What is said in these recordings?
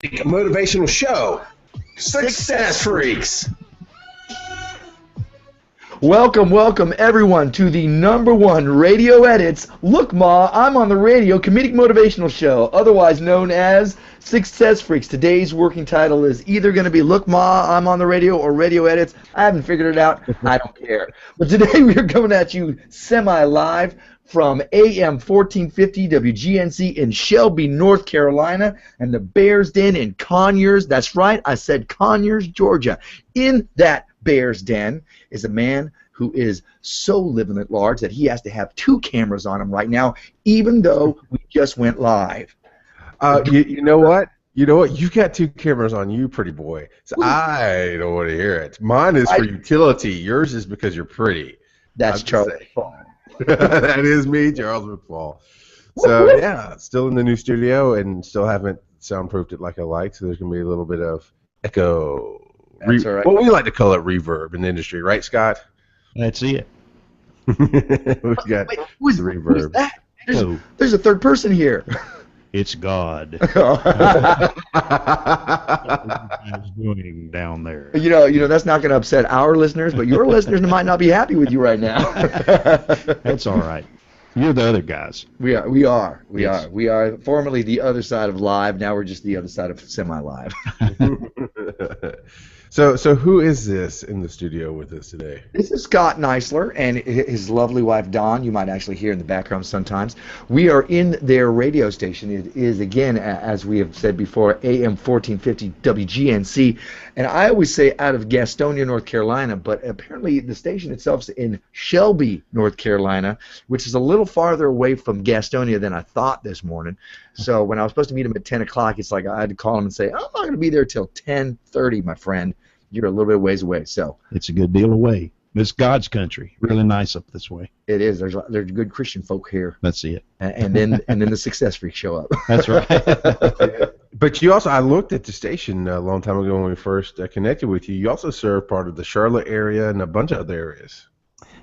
motivational show, Success Freaks. Welcome everyone to the #1 Radio Edits Look Ma, I'm on the Radio comedic motivational show, otherwise known as Success Freaks. Today's working title is either going to be Look Ma, I'm on the Radio or Radio Edits. I haven't figured it out. I don't care. But today we are coming at you semi-live from AM 1450 WGNC in Shelby, North Carolina, and the Bears Den in Conyers. That's right, I said Conyers, Georgia. In that Bears Den is a man who is so living at large that he has to have 2 cameras on him right now, even though we just went live. You know what? You know what? You've got 2 cameras on you, pretty boy. So I don't want to hear it. Mine is for utility. Yours is because you're pretty. That's Charlie McFall. That is me, Charles McFall. So yeah, still in the new studio and still haven't soundproofed it like I like. So there's gonna be a little bit of echo. That's all right. Well, we like to call it reverb in the industry, right, Scott? That's it. We've got the reverb. Who's that? There's a third person here. It's God. What's doing down there? You know that's not going to upset our listeners, but your listeners might not be happy with you right now. That's all right. You're the other guys. We are. Yes. We are formerly the other side of live. Now we're just the other side of semi-live. So who is this in the studio with us today? This is Scott Neisler and his lovely wife Dawn. You might actually hear in the background sometimes. We are in their radio station. It is, again, as we have said before, AM 1450 WGNC. And I always say out of Gastonia, North Carolina, but apparently the station itself is in Shelby, North Carolina, which is a little farther away from Gastonia than I thought this morning. So when I was supposed to meet him at 10 o'clock, it's like I had to call him and say, I'm not going to be there till 10:30, my friend. You're a little bit ways away. So it's a good deal away. It's God's country. Really nice up this way. It is. There's good Christian folk here. That's it. And then the Success Freaks show up. That's right. But you also, I looked at the station a long time ago when we first connected with you. You also serve part of the Charlotte area and a bunch of other areas.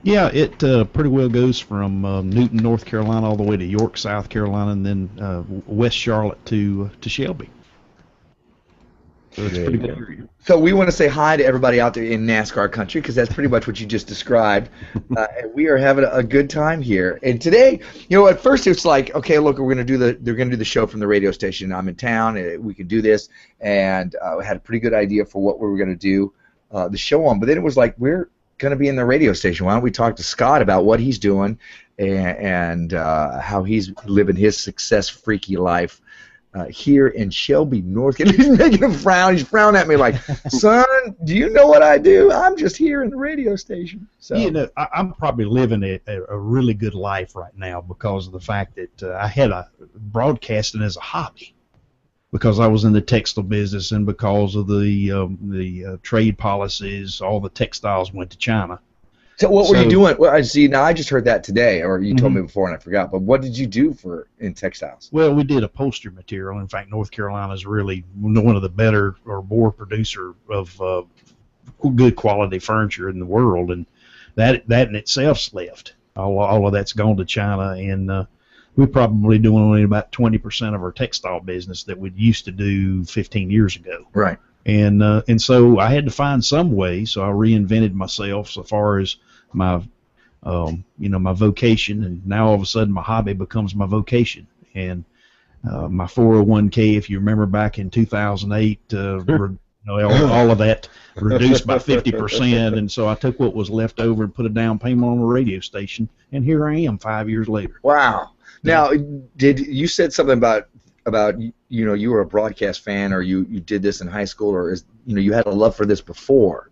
Yeah, it pretty well goes from Newton, North Carolina, all the way to York, South Carolina, and then West Charlotte to Shelby. So it's pretty good. So we want to say hi to everybody out there in NASCAR country because that's pretty much what you just described. And we are having a good time here. And today, at first it's like, okay, look, they're going to do the show from the radio station. I'm in town, and we can do this. And we had a pretty good idea for what we were going to do the show on. But then it was like, we're going to be in the radio station. Why don't we talk to Scott about what he's doing and how he's living his success freaky life here in Shelby, North Carolina. He's making a frown. He's frowning at me like, son, do you know what I do? I'm just here in the radio station. So I'm probably living a really good life right now because of the fact that I had broadcasting as a hobby. Because I was in the textile business and because of the trade policies, all the textiles went to China. So what were you doing? Well, I see. Now I just heard that today, or you told me before and I forgot. But what did you do in textiles? Well, we did upholstery material. In fact, North Carolina is really one of the better or more producer of good quality furniture in the world, and that in itself's left. All of that's gone to China, and we're probably doing only about 20% of our textile business that we used to do 15 years ago. Right. And so I had to find some way, so I reinvented myself so far as my my vocation, and now all of a sudden my hobby becomes my vocation. And my 401k, if you remember back in 2008, all of that reduced by 50%, and so I took what was left over and put a down payment on a radio station, and here I am 5 years later. Wow. Now, did you said something about you were a broadcast fan, or you did this in high school, or you had a love for this before?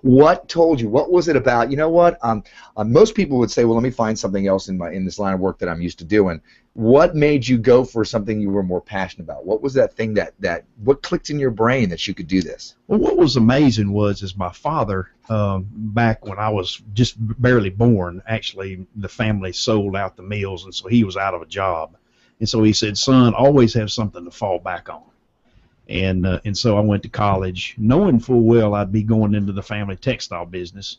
What told you? What was it about? You know what? Most people would say, well, let me find something else in this line of work that I'm used to doing. What made you go for something you were more passionate about? What was that thing what clicked in your brain that you could do this? Well, what was amazing is my father, back when I was just barely born, actually the family sold out the mills, and so he was out of a job. And so he said, son, always have something to fall back on. And so I went to college, knowing full well I'd be going into the family textile business,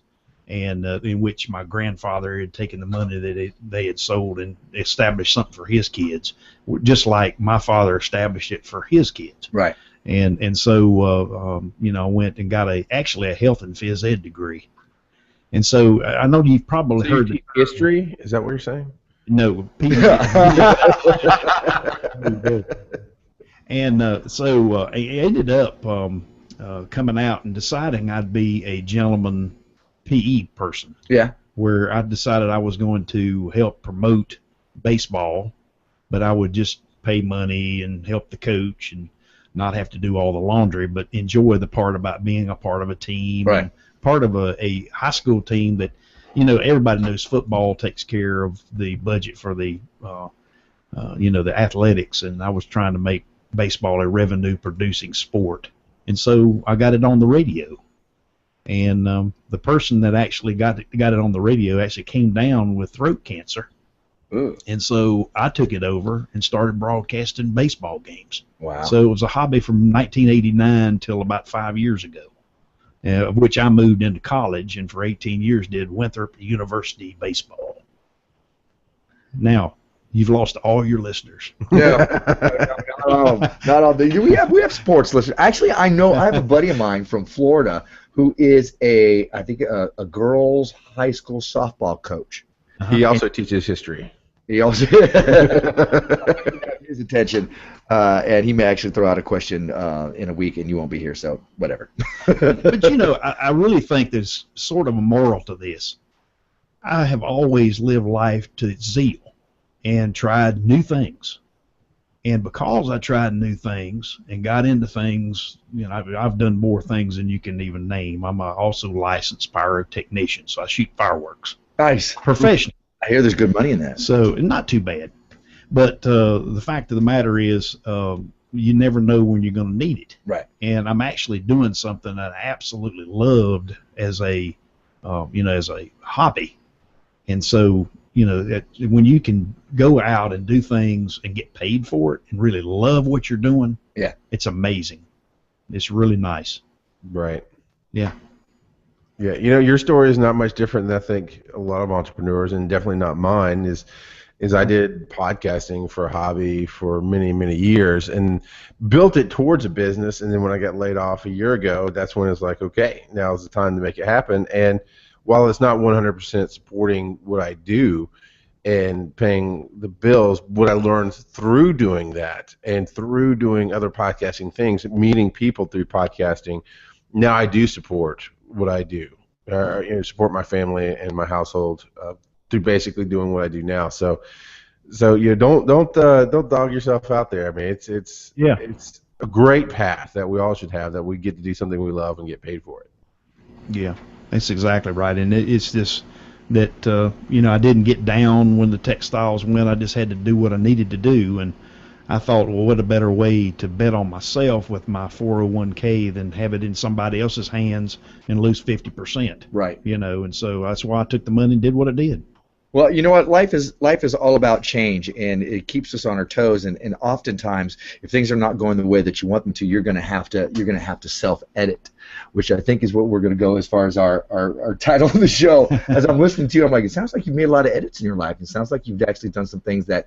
and in which my grandfather had taken the money that they had sold and established something for his kids, just like my father established it for his kids. Right. And so I went and got actually a health and phys ed degree. And so I know you've probably heard teach history. Is that what you're saying? No, and so I ended up coming out and deciding I'd be a gentleman PE person. Yeah. Where I decided I was going to help promote baseball, but I would just pay money and help the coach and not have to do all the laundry, but enjoy the part about being a part of a team, right. And part of a high school team that, everybody knows football takes care of the budget for the, the athletics, and I was trying to make baseball a revenue-producing sport, and so I got it on the radio. And the person that actually got it on the radio actually came down with throat cancer. Ooh. And so I took it over and started broadcasting baseball games. Wow. So it was a hobby from 1989 till about 5 years ago, of which I moved into college and for 18 years did Winthrop University baseball. Now, you've lost all your listeners. Yeah. Not all. We have sports listeners. Actually, I have a buddy of mine from Florida who is I think a girls' high school softball coach. He also teaches history. He also his attention, and he may actually throw out a question in a week, and you won't be here, so whatever. But I really think there's sort of a moral to this. I have always lived life to zeal and tried new things. And because I tried new things and got into things, I've done more things than you can even name. I'm also licensed pyrotechnician, so I shoot fireworks. Nice. Professional. I hear there's good money in that. So not too bad. But the fact of the matter is you never know when you're going to need it. Right. And I'm actually doing something that I absolutely loved as a hobby. And so, when you can go out and do things and get paid for it and really love what you're doing, yeah, it's amazing. It's really nice. Right. Yeah. Yeah, your story is not much different than I think a lot of entrepreneurs, and definitely not mine, is I did podcasting for a hobby for many, many years and built it towards a business, and then when I got laid off a year ago, that's when it's like, okay, now's the time to make it happen. And while it's not 100% supporting what I do and paying the bills, what I learned through doing that and through doing other podcasting things, meeting people through podcasting, now I do support what I do, support my family and my household through basically doing what I do now. So don't dog yourself out there. I mean, it's a great path that we all should have, that we get to do something we love and get paid for it. Yeah, that's exactly right. And it's this that I didn't get down when the textiles went. I just had to do what I needed to do, and I thought, well, what a better way to bet on myself with my 401k than have it in somebody else's hands and lose 50%. Right. And so that's why I took the money and did what I did. Well, you know what? Life is all about change, and it keeps us on our toes. And oftentimes, if things are not going the way that you want them to, you're going to have to self-edit, which I think is what we're going to go as far as our title of the show. As I'm listening to you, I'm like, it sounds like you've made a lot of edits in your life. It sounds like you've actually done some things that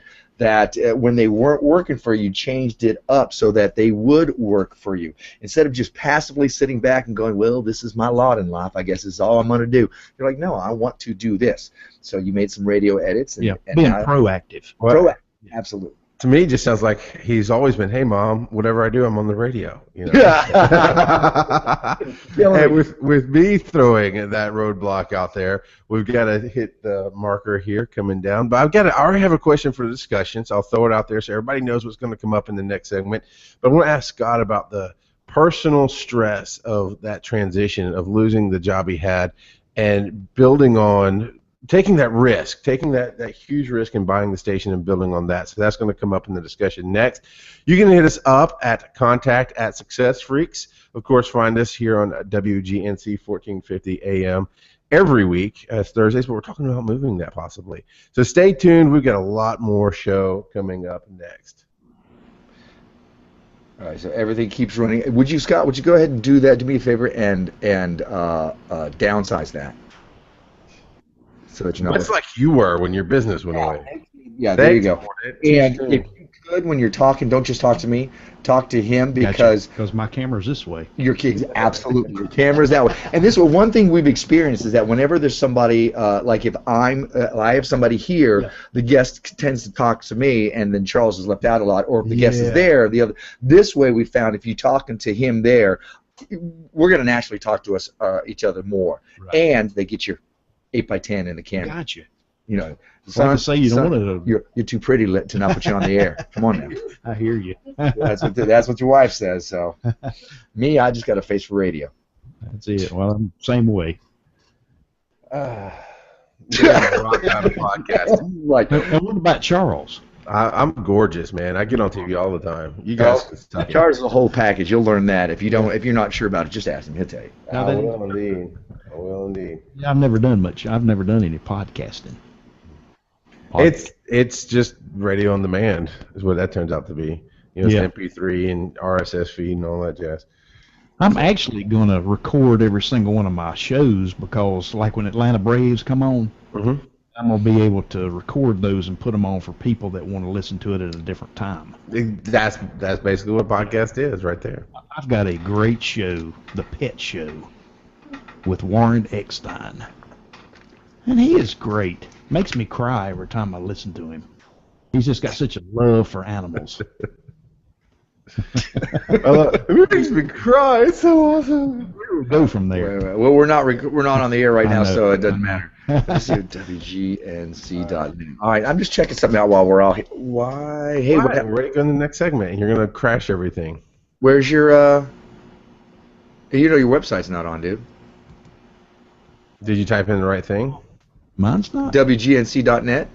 when they weren't working for you, changed it up so that they would work for you. Instead of just passively sitting back and going, well, this is my lot in life, I guess this is all I'm going to do. You're like, no, I want to do this. So you made some radio edits. And being proactive. Proactive, absolutely. To me, it just sounds like he's always been, hey, Mom, whatever I do, I'm on the radio. And with me throwing that roadblock out there, we've got to hit the marker here coming down. But I already have a question for the discussion, so I'll throw it out there so everybody knows what's going to come up in the next segment. But I want to ask Scott about the personal stress of that transition, of losing the job he had and building on taking that risk, taking that huge risk in buying the station and building on that. So that's going to come up in the discussion next. You can hit us up at contact@SuccessFreaks. Of course, find us here on WGNC 1450 AM every week as Thursdays, but we're talking about moving that possibly. So stay tuned. We've got a lot more show coming up next. All right, so everything keeps running. Scott, would you go ahead and do that? Do me a favor and downsize that. So that you're not. It's like you were when your business went away. Yeah, there you go. And good when you're talking. Don't just talk to me. Talk to him because my camera's this way. your kids absolutely your camera's that way. And this one thing we've experienced is that whenever there's somebody like if I have somebody here, the guest tends to talk to me, and then Charles is left out a lot. Or if the guest is there, the other. This way we found if you talking to him there, we're going to naturally talk to us each other more, and they get your 8x10 in the camera. Gotcha. You know, son, like to say you don't want to. You're too pretty to not put you on the air. Come on now. I hear you. That's what your wife says. So, me, I just got a face for radio. That's it. Well, I'm the same way. Podcast. Like, and what about Charles? I'm gorgeous, man. I get on TV all the time. You guys, Charles is a whole package. You'll learn that. If you're not sure about it, just ask him. He'll tell you. I will indeed. I will indeed. Yeah, I've never done much. I've never done any podcasting. It's just radio on demand is what that turns out to be. You know, it's MP3 and RSS feed and all that jazz. I'm actually going to record every single one of my shows because, like when Atlanta Braves come on, I'm going to be able to record those and put them on for people that want to listen to it at a different time. That's basically what podcast is right there. I've got a great show, The Pet Show, with Warren Eckstein. And he is great. Makes me cry every time I listen to him. He's just got such a love for animals. It makes me cry. It's so awesome. We'll go from there. Wait. Well, we're not on the air right now, so it doesn't matter. Let's see WGNC.net. All right, I'm just checking something out while we're all here. Why? Hey, we're ready to go to the next segment, and you're going to crash everything. Where's your, your website's not on, dude. Did you type in the right thing? Mine's not. WGNC.net?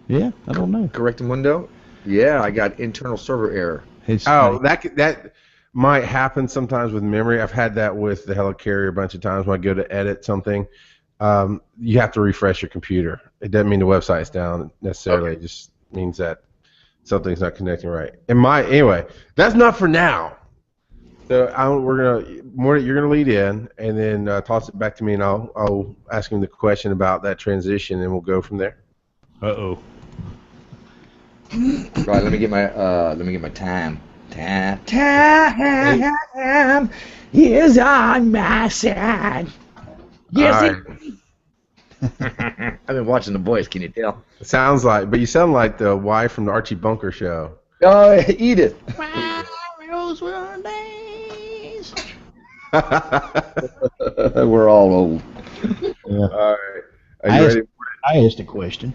Yeah, I don't know. Correctamundo? Yeah, I got internal server error. That might happen sometimes with memory. I've had that with the helicarrier a bunch of times when I go to edit something. You have to refresh your computer. It doesn't mean the website's down necessarily. Okay. It just means that something's not connecting right. Anyway, that's not for now. So you're gonna lead in, and then toss it back to me, and I'll ask him the question about that transition, and we'll go from there. Uh-oh. Right, let me get my time. Time is on my side. Yes, I've been watching The Boys. Can you tell? It sounds like, but you sound like the wife from the Archie Bunker show. Edith. We're all old. Yeah. All right. Are you ready? I asked a question.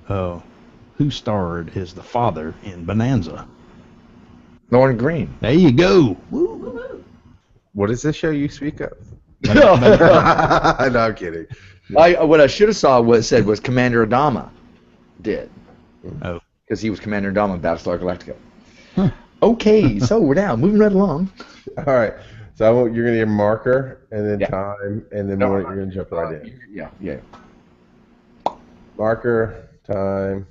Who starred as the father in Bonanza? Lorne Green. There you go. What is this show you speak of? No, I'm kidding. What I should have said was Commander Adama did. Oh. Because he was Commander Adama in Battlestar Galactica. Huh. Okay, so we're now moving right along. All right. So you're going to get a marker, and then time, and then you're going to jump right in. Yeah. Marker, time.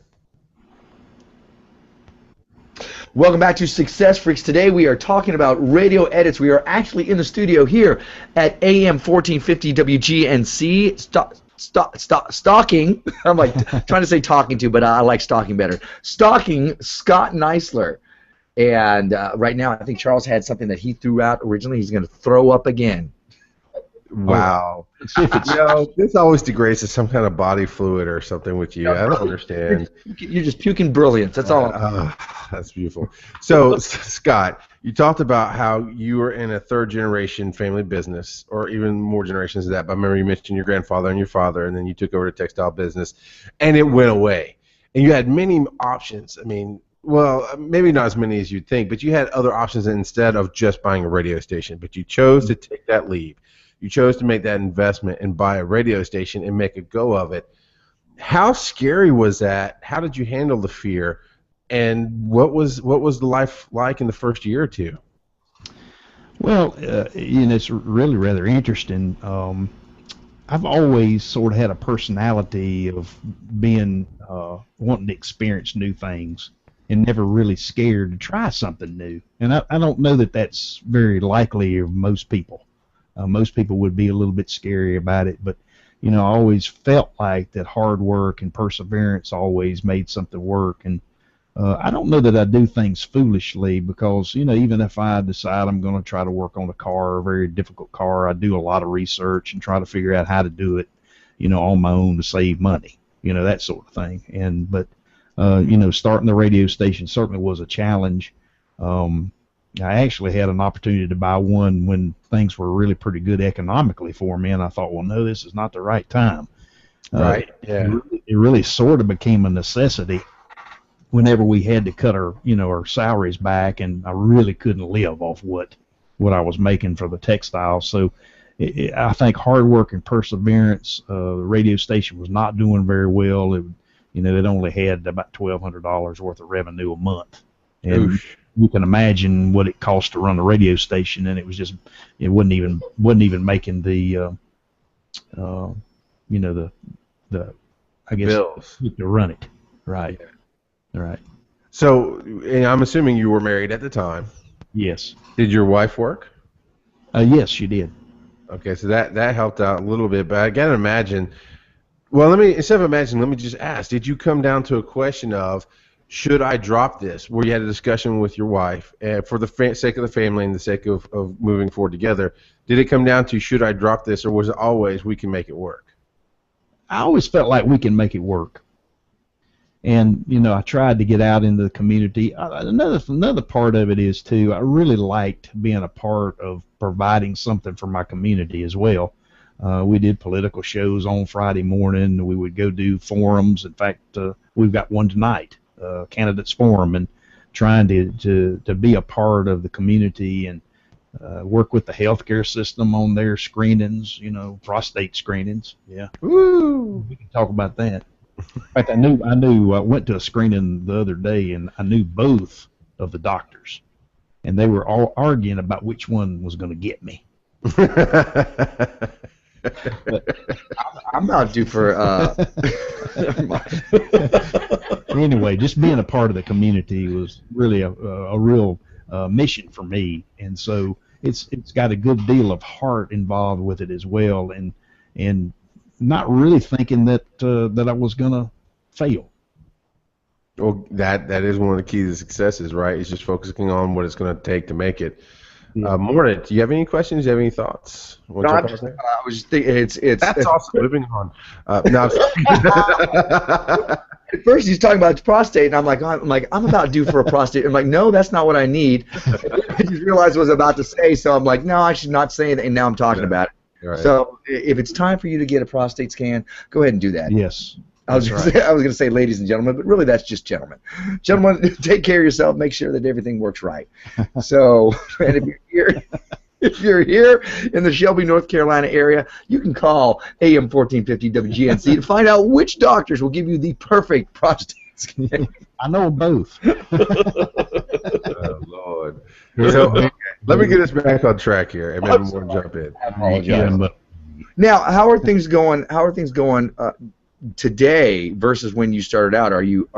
Welcome back to Success Freaks. Today we are talking about radio edits. We are actually in the studio here at AM 1450 WGNC. Stalking. I'm like trying to say talking to, but I like stalking better. Stalking Scott Neisler. And right now I think Charles had something that he threw out originally. He's going to throw up again. Wow. This always degrades to some kind of body fluid or something with you. I don't understand. You're just puking brilliance. That's all. That's beautiful. So, Scott, you talked about how you were in a third-generation family business, or even more generations of that. But I remember you mentioned your grandfather and your father, and then you took over the textile business, and it went away. And you had many options. I mean, well, maybe not as many as you'd think, but you had other options instead of just buying a radio station. But you chose to take that leap. You chose to make that investment and buy a radio station and make a go of it. How scary was that? How did you handle the fear? And what was the life like in the first year or two? Well, it's really rather interesting. I've always sort of had a personality of being wanting to experience new things and never really scared to try something new. And I don't know that that's very likely of most people. Most people would be a little bit scary about it, but I always felt like that hard work and perseverance always made something work. And I don't know that I do things foolishly because, even if I decide I'm going to try to work on a car, a very difficult car, I do a lot of research and try to figure out how to do it, on my own to save money, that sort of thing. But starting the radio station certainly was a challenge. I actually had an opportunity to buy one when things were really pretty good economically for me, and I thought, well, no, this is not the right time. Right. Yeah. It really sort of became a necessity whenever we had to cut our salaries back, and I really couldn't live off what I was making for the textiles. So I think hard work and perseverance. The radio station was not doing very well. It only had about $1,200 worth of revenue a month, and Oosh. you can imagine what it cost to run a radio station, and it wasn't even making the I guess bills to run it. Right. Yeah. Right. So, and I'm assuming you were married at the time. Yes. Did your wife work? Yes, she did. Okay, so that helped out a little bit, but I gotta imagine. Well, let me just ask: did you come down to a question of should I drop this? Where you had a discussion with your wife for the sake of the family and the sake of moving forward together. Did it come down to should I drop this, or was it always we can make it work? I always felt like we can make it work. And, I tried to get out into the community. Another part of it is, too, I really liked being a part of providing something for my community as well. We did political shows on Friday morning. We would go do forums. In fact, we've got one tonight, Candidates Forum, and trying to be a part of the community and work with the healthcare system on their screenings, prostate screenings. Yeah. Woo! We can talk about that. In fact, I went to a screening the other day, and I knew both of the doctors, and they were all arguing about which one was going to get me. I'm not due for. Anyway, just being a part of the community was really a real mission for me, and so it's got a good deal of heart involved with it as well, and not really thinking that I was gonna fail. Well, that is one of the keys to successes, right? It's just focusing on what it's going to take to make it. Yeah. Morton, do you have any questions? Do you have any thoughts? I was just thinking it's That's awesome. Moving on. No, at first he's talking about prostate, and I'm like, I'm about due for a prostate. I'm like, no, that's not what I need. I just realized what I was about to say, so I'm like, no, I should not say anything, and now I'm talking about it. Right. So if it's time for you to get a prostate scan, go ahead and do that. Yes. I was going to say ladies and gentlemen, but really that's just gentlemen. Gentlemen, take care of yourself. Make sure that everything works right. So, and if you're here in the Shelby, North Carolina area, you can call AM 1450 WGNC to find out which doctors will give you the perfect prostate scan. I know both. Oh, Lord. So, okay, let me get us back on track here, and maybe we'll jump in. I apologize. Now, how are things going? Today versus when you started out? Are you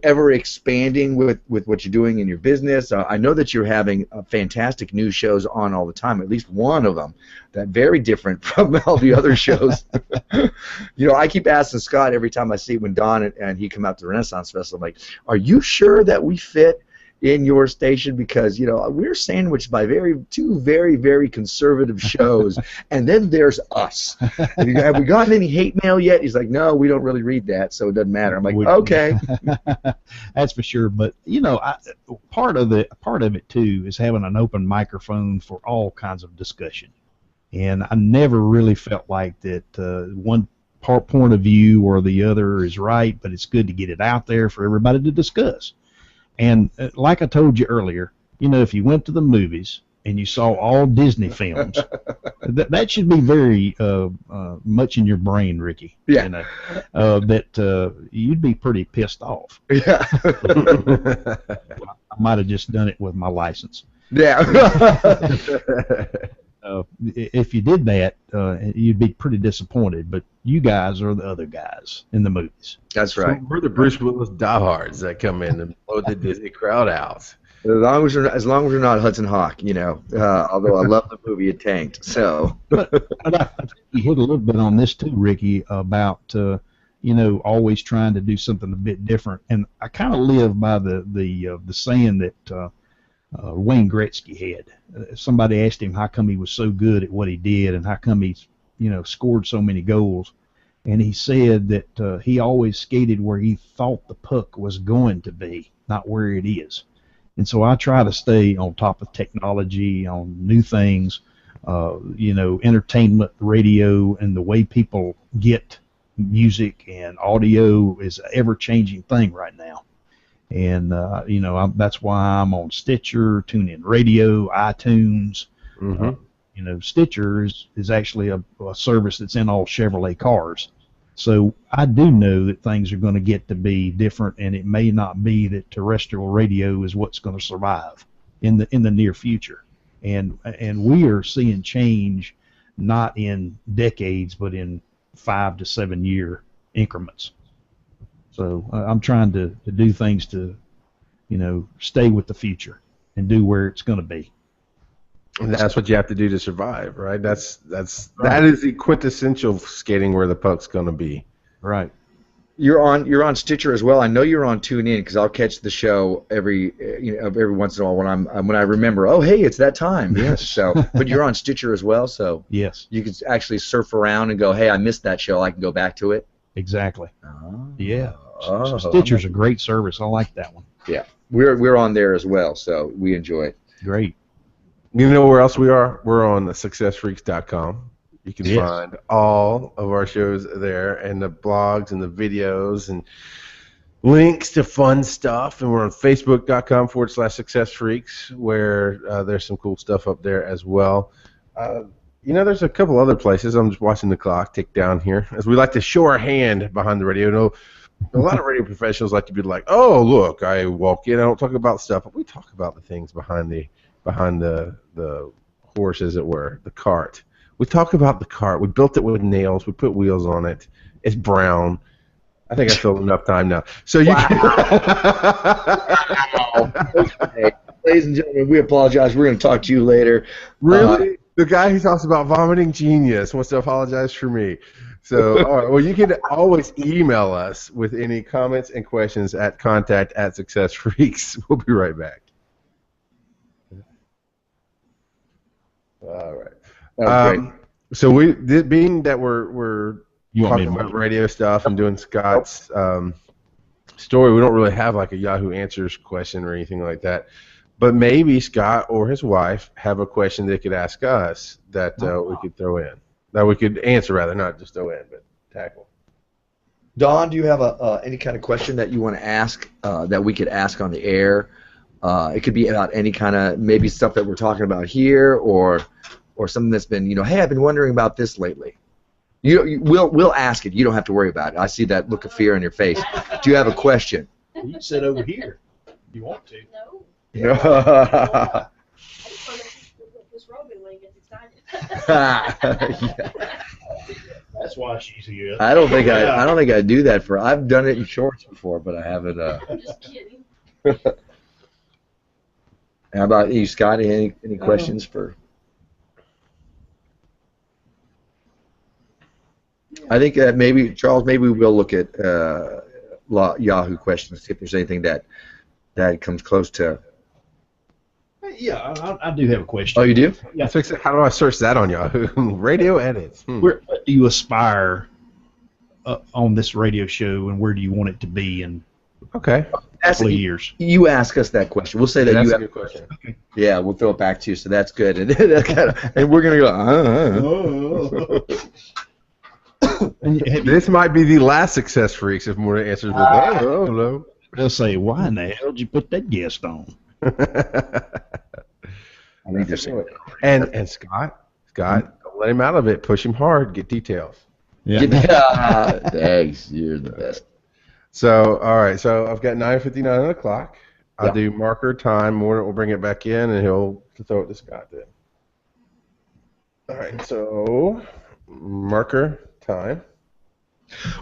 ever expanding with what you're doing in your business? I know that you're having fantastic news shows on all the time. At least one of them that very different from all the other shows. I keep asking Scott every time I see when Don and he come out to the Renaissance Festival, I'm like, are you sure that we fit in your station? Because we're sandwiched by two very, very conservative shows, and then there's us. Have we gotten any hate mail yet? He's like, no, we don't really read that, so it doesn't matter. I'm like, okay. That's for sure. But part of it too is having an open microphone for all kinds of discussion, and I never really felt like that one point of view or the other is right, but it's good to get it out there for everybody to discuss. And like I told you earlier, if you went to the movies and you saw all Disney films, that should be very much in your brain, Ricky. Yeah. That you'd be pretty pissed off. Yeah. I might have just done it with my license. Yeah. If you did that, you'd be pretty disappointed. But you guys are the other guys in the movies. That's right. So we're the Bruce Willis diehards that come in and blow the Disney crowd out. As long as we're not Hudson Hawk, although I love the movie It Tanked. So. But you hit a little bit on this too, Ricky, about always trying to do something a bit different. And I kind of live by the saying that Wayne Gretzky had. Somebody asked him how come he was so good at what he did and how come he's scored so many goals. And he said that he always skated where he thought the puck was going to be, not where it is. And so I try to stay on top of technology, on new things, entertainment, radio, and the way people get music and audio is an ever-changing thing right now. And, that's why I'm on Stitcher, TuneIn Radio, iTunes. Mm-hmm. Stitcher is actually a service that's in all Chevrolet cars. So I do know that things are going to get to be different, and it may not be that terrestrial radio is what's going to survive in the near future. And we are seeing change not in decades, but in 5 to 7 year increments. So I'm trying to do things to, stay with the future and do where it's going to be. And that's what you have to do to survive, right? That is the quintessential skating where the puck's going to be. Right. You're on Stitcher as well. I know you're on TuneIn because I'll catch the show every once in a while when I remember. Oh, hey, it's that time. Yes. So, but you're on Stitcher as well, so yes, you can actually surf around and go, hey, I missed that show. I can go back to it. Exactly. Oh. Yeah. Stitcher's a great service. I like that one. Yeah, we're on there as well, so we enjoy it. Great. You know where else we are? We're on successfreaks.com. You can find all of our shows there, and the blogs and the videos and links to fun stuff. And we're on facebook.com/successfreaks, where there's some cool stuff up there as well. There's a couple other places. I'm just watching the clock tick down here, as we like to show our hand behind the radio. A lot of radio professionals like to be like, oh, look, I walk in, I don't talk about stuff, but we talk about the things behind the horse, as it were, the cart. We talk about the cart. We built it with nails. We put wheels on it. It's brown. I think I filled enough time now. So you can... Okay. Ladies and gentlemen, we apologize. We're going to talk to you later. Really? The guy who talks about vomiting genius wants to apologize for me. So, all right, well, you can always email us with any comments and questions at contact@successfreaks. We'll be right back. All right. Great. So being that we're talking about radio stuff and doing Scott's story, we don't really have like a Yahoo Answers question or anything like that. But maybe Scott or his wife have a question they could ask us that we could throw in. That we could answer, rather, not just throw in, but tackle. Don, do you have any kind of question that you want to ask that we could ask on the air? It could be about any kind of maybe stuff that we're talking about here, or something that's been, hey, I've been wondering about this lately. We'll ask it. You don't have to worry about it. I see that look of fear on your face. Do you have a question? You can sit over here if you want to. No. Yeah. This Rogan when he gets excited. That's why she's here. I don't think I do that for. I've done it in shorts before, but I haven't. I'm just kidding. How about you, Scott? Any questions for? I think that maybe Charles. Maybe we'll look at Yahoo questions, see if there's anything that comes close to. Yeah, I do have a question. Oh, you do? Yeah. How do I search that on Yahoo? Radio edits. Where do you aspire on this radio show, and where do you want it to be in a couple of years? You ask us that question. We'll say that that's you a good question. Okay. Yeah, we'll throw it back to you. So that's good, and we're gonna go. This might be the last Success Freaks if more answers with hello. They'll say, why in the hell did you put that guest on? I think they're saying and Scott, don't let him out of it. Push him hard. Get details. Yeah. Thanks. You're the best. So, all right. So I've got 9:59 on the clock. I'll do marker time. Morton will bring it back in, and he'll throw it to Scott then. All right. So marker time.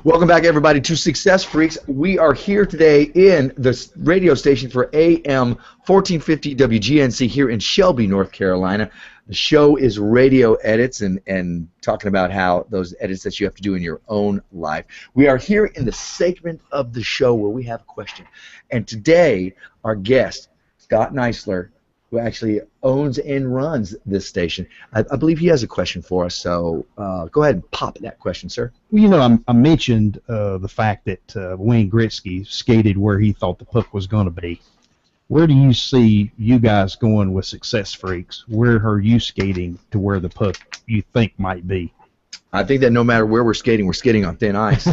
Welcome back, everybody, to Success Freaks. We are here today in the radio station for AM 1450 WGNC here in Shelby, North Carolina. The show is Radio Edits and talking about how those edits that you have to do in your own life. We are here in the segment of the show where we have a question. And today, our guest, Scott Neisler, who actually owns and runs this station, I believe he has a question for us. So go ahead and pop that question, sir. Well, you know, I mentioned the fact that Wayne Gretzky skated where he thought the puck was going to be. Where do you see you guys going with Success Freaks? Where are you skating to where the puck you think might be? I think that no matter where we're skating on thin ice.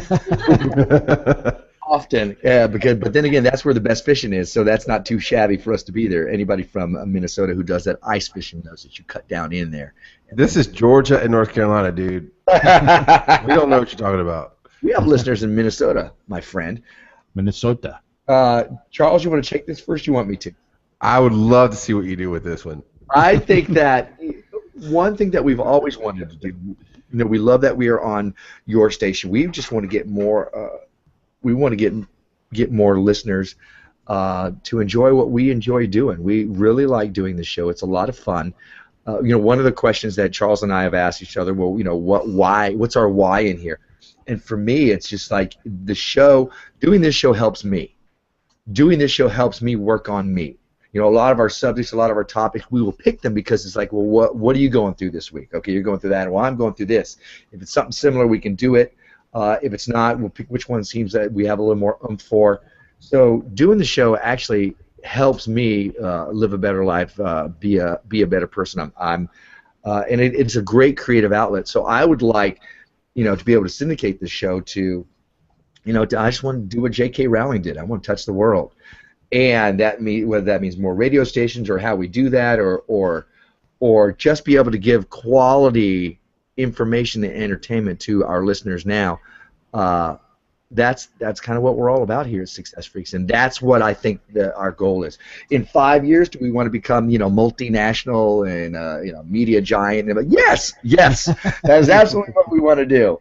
Often, but then again, that's where the best fishing is, so that's not too shabby for us to be there. Anybody from Minnesota who does that ice fishing knows that you cut down in there. This is Georgia and North Carolina, dude. We don't know what you're talking about. We have listeners in Minnesota, my friend. Minnesota. Charles, you want to take this first? You want me to? I would love to see what you do with this one. I think that one thing that we've always wanted to do, we love that we are on your station. We just want to get more. We want to get more listeners to enjoy what we enjoy doing. We really like doing this show. It's a lot of fun. One of the questions that Charles and I have asked each other, what's our why in here? And for me, it's just like doing this show helps me. Doing this show helps me work on me. A lot of our subjects, a lot of our topics, we will pick them because it's like, well, what are you going through this week? Okay, you're going through that. Well, I'm going through this. If it's something similar, we can do it. If it's not, we'll pick which one seems that we have a little more for. So doing the show actually helps me live a better life, be a better person. And it's a great creative outlet. So I would like, to be able to syndicate this show to, I just want to do what J.K. Rowling did. I want to touch the world, and whether that means more radio stations or how we do that, or just be able to give quality information and entertainment to our listeners now. That's kind of what we're all about here at Success Freaks, and that's what I think that our goal is. In 5 years, do we want to become multinational and media giant? And yes, that is absolutely what we want to do.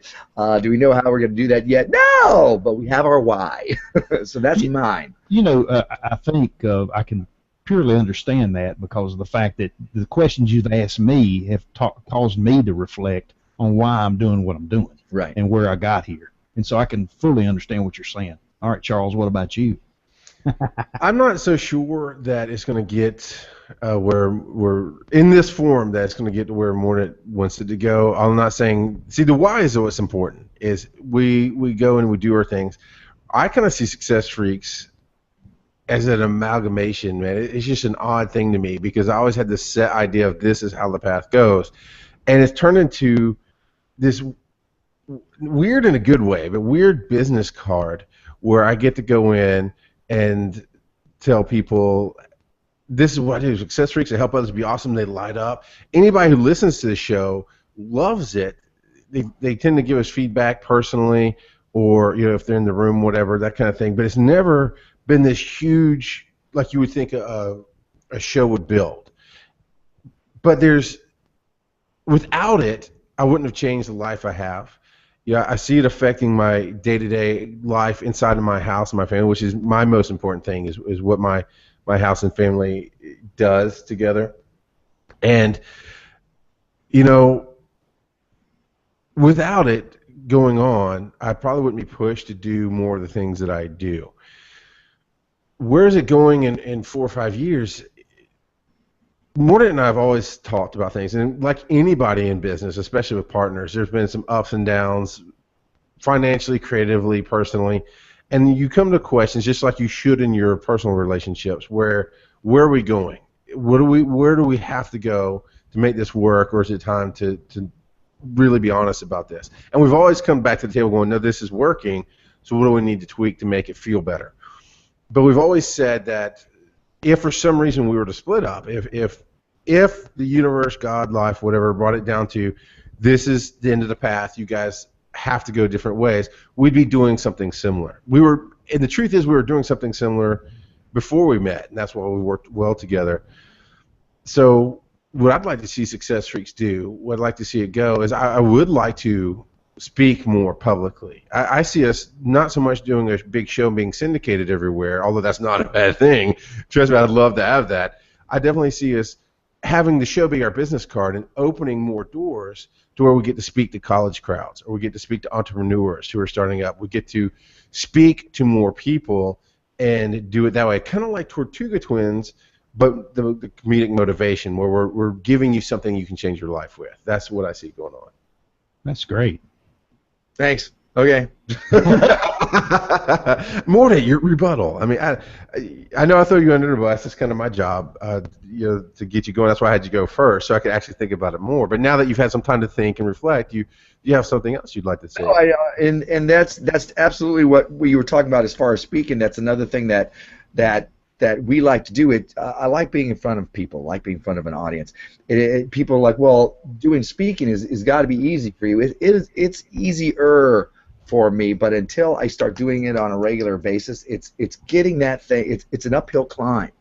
Do we know how we're going to do that yet? No, but we have our why. So that's mine. I think I can purely understand that because of the fact that the questions you've asked me have caused me to reflect on why I'm doing what I'm doing, right, and where I got here. And so I can fully understand what you're saying. All right, Charles, what about you? I'm not so sure that it's going to get where we're in this form that it's going to get to where Mornet wants it to go. I'm not saying. See, the why is what's important. Is we go and we do our things. I kind of see Success Freaks as an amalgamation, man. It's just an odd thing to me because I always had this set idea of this is how the path goes, and it's turned into this weird in a good way, but weird business card where I get to go in and tell people this is what I do. Success Freaks to help others be awesome. They light up. Anybody who listens to the show loves it. They tend to give us feedback personally, or if they're in the room, whatever, that kind of thing. But it's never been this huge, like you would think a show would build. But without it, I wouldn't have changed the life I have. I see it affecting my day-to-day life inside of my house and my family, which is my most important thing, is what my house and family does together. And, without it going on, I probably wouldn't be pushed to do more of the things that I do. Where is it going in 4 or 5 years? Morton and I have always talked about things, and like anybody in business, especially with partners, there's been some ups and downs, financially, creatively, personally, and you come to questions just like you should in your personal relationships. Where are we going? Where do we have to go to make this work, or is it time to really be honest about this? And we've always come back to the table going, no, this is working, so what do we need to tweak to make it feel better? But we've always said that if for some reason we were to split up, if the universe, God, life, whatever, brought it down to this is the end of the path, you guys have to go different ways, we'd be doing something similar. And the truth is we were doing something similar before we met, and that's why we worked well together. So what I'd like to see Success Freaks do, what I'd like to see it go, is I would like to speak more publicly. I see us not so much doing a big show and being syndicated everywhere, although that's not a bad thing. Trust me, I'd love to have that. I definitely see us having the show be our business card and opening more doors to where we get to speak to college crowds, or we get to speak to entrepreneurs who are starting up. We get to speak to more people and do it that way, kind of like Tortuga Twins, but the comedic motivation, where we're giving you something you can change your life with. That's what I see going on. That's great. Thanks. Okay. Morty, your rebuttal. I mean, I know I throw you under the bus. That's kind of my job, to get you going. That's why I had you go first, so I could actually think about it more. But now that you've had some time to think and reflect, you have something else you'd like to say. Oh, and that's absolutely what you were talking about as far as speaking. That's another thing that we like to do. I like being in front of people, like being in front of an audience. People are like, well, doing speaking is got to be easy for you. It's easier for me, but until I start doing it on a regular basis, it's getting that thing. It's an uphill climb.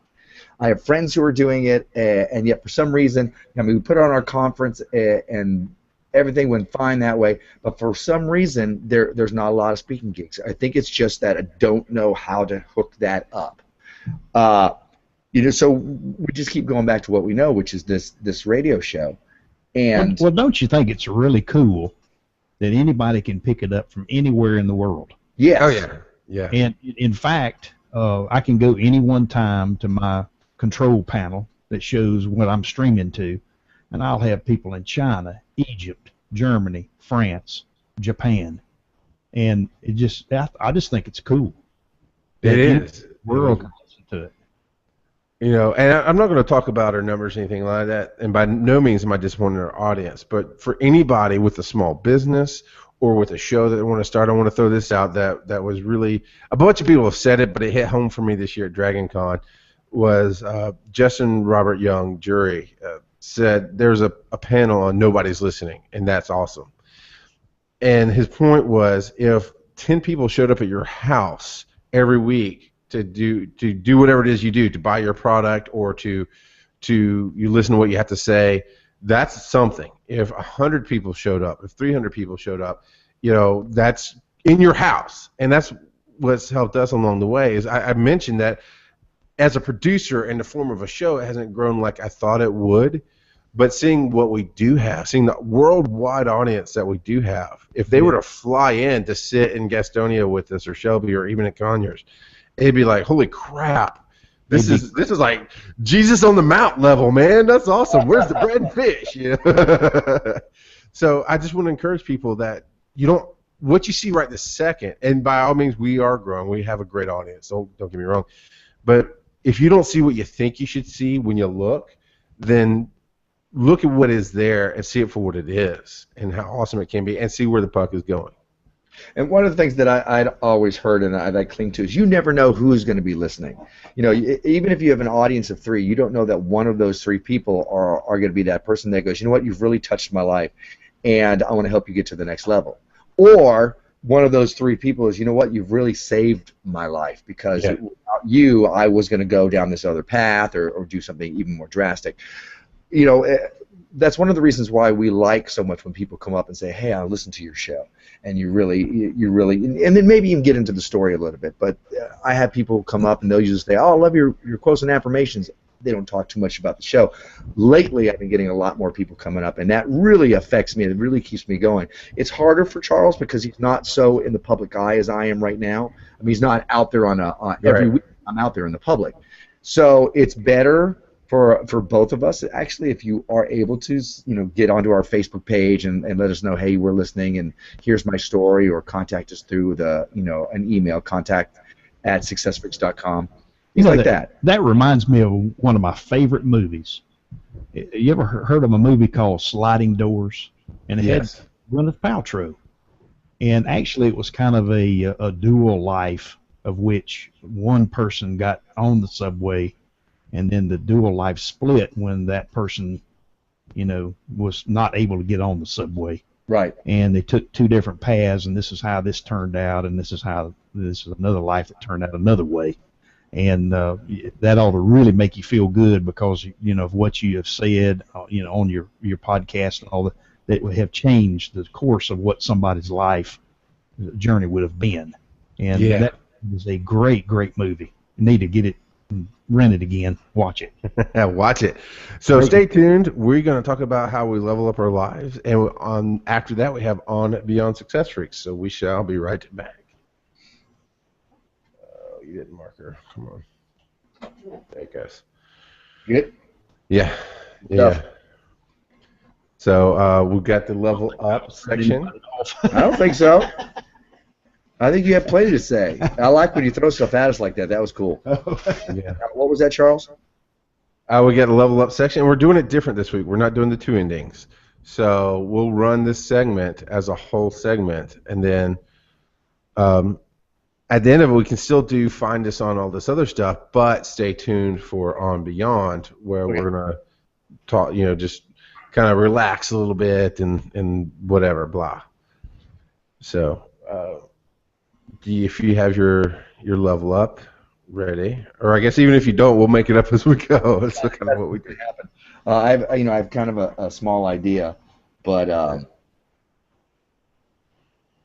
I have friends who are doing it, and yet for some reason, I mean, we put on our conference and everything went fine that way, but for some reason, there's not a lot of speaking gigs. I think it's just that I don't know how to hook that up. So we just keep going back to what we know, which is this radio show. And well, don't you think it's really cool that anybody can pick it up from anywhere in the world? Yes. Oh yeah, yeah. And in fact, I can go any one time to my control panel that shows what I'm streaming to, and I'll have people in China, Egypt, Germany, France, Japan, and I just think it's cool. It is. The world can listen to it. And I'm not going to talk about our numbers or anything like that, and by no means am I disappointing our audience, but for anybody with a small business or with a show that they want to start, I want to throw this out that was really, a bunch of people have said it, but it hit home for me this year at Dragon Con, was Justin Robert Young, jury, said there's a panel on Nobody's Listening, and that's awesome. And his point was, if 10 people showed up at your house every week to do whatever it is you do, to buy your product or to you listen to what you have to say, that's something. If 100 people showed up, if 300 people showed up, that's in your house. And that's what's helped us along the way. Is I mentioned that as a producer in the form of a show, it hasn't grown like I thought it would. But seeing what we do have, seeing the worldwide audience that we do have, if they were to fly in to sit in Gastonia with us, or Shelby, or even at Conyers, it'd be like, holy crap, this is like Jesus on the Mount level, man. That's awesome. Where's the bread and fish? So I just want to encourage people that what you see right this second, and by all means we are growing. We have a great audience. Don't get me wrong, but if you don't see what you think you should see when you look, then look at what is there and see it for what it is and how awesome it can be, and see where the puck is going. And one of the things that I'd always heard and I cling to is you never know who's going to be listening. Even if you have an audience of 3, you don't know that one of those 3 people are going to be that person that goes, you know what, you've really touched my life, and I want to help you get to the next level. Or one of those 3 people is, you know what, you've really saved my life, because without you, I was going to go down this other path or do something even more drastic. That's one of the reasons why we like so much when people come up and say, hey, I listened to your show, and you really, and then maybe even get into the story a little bit. But I have people come up and they'll just say, oh, I love your quotes and affirmations. They don't talk too much about the show. Lately, I've been getting a lot more people coming up, and that really affects me. It really keeps me going. It's harder for Charles because he's not so in the public eye as I am right now. I mean, he's not out there on every week. I'm out there in the public. So it's better for both of us, actually, if you are able to, get onto our Facebook page and let us know, hey, we're listening, and here's my story, or contact us through an email, contact@successfix.com, things like that. That reminds me of one of my favorite movies. You ever heard of a movie called Sliding Doors? And it had Gwyneth Paltrow. And actually, it was kind of a dual life, of which one person got on the subway, and then the dual life split when that person, was not able to get on the subway. Right. And they took 2 different paths, and this is how this turned out, and this is another life that turned out another way. And that ought to really make you feel good, because of what you have said, on your podcast and all that. that would have changed the course of what somebody's life journey would have been. And that is a great, great movie. You need to get it, rent it again, watch it. Watch it. So stay tuned. We're going to talk about how we level up our lives, and after that we have On Beyond Success Freaks. So we shall be right back. Oh, you didn't mark her. Come on. There it goes. Good? Yeah. So we've got the level up section. I don't think so. I think you have plenty to say. I like when you throw stuff at us like that. That was cool. Yeah. What was that, Charles? We got a level up section. We're doing it different this week. We're not doing the two endings. So we'll run this segment as a whole segment, and then at the end of it, we can still find us on all this other stuff, but stay tuned for On Beyond, where we're gonna talk, just kind of relax a little bit and whatever, blah. So, if you have your level up ready, or I guess even if you don't, we'll make it up as we go. That's kind of what we do. I've kind of a small idea, but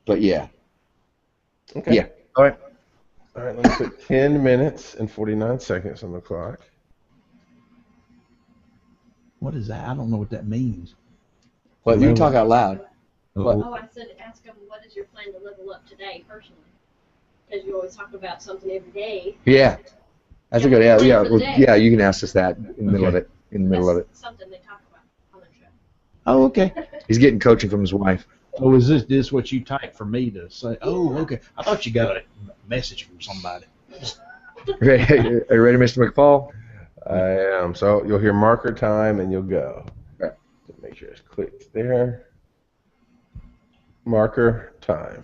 yeah. Okay. Yeah. All right. All right. Let's put 10 minutes and 49 seconds on the clock. What is that? I don't know what that means. Well, you can talk out loud. Oh, I said ask them what is your plan to level up today personally? Because you always talk about something every day. Yeah. That's a good. Yeah. You can ask us that in the middle of it. That's something they talk about on their show. Oh, okay. He's getting coaching from his wife. Oh, is this what you typed for me to say? Oh, okay. I thought you got a message from somebody. Are you ready, Mr. McFall? I am. So you'll hear marker time, and you'll go. Right. So make sure it's clicked there. Marker time.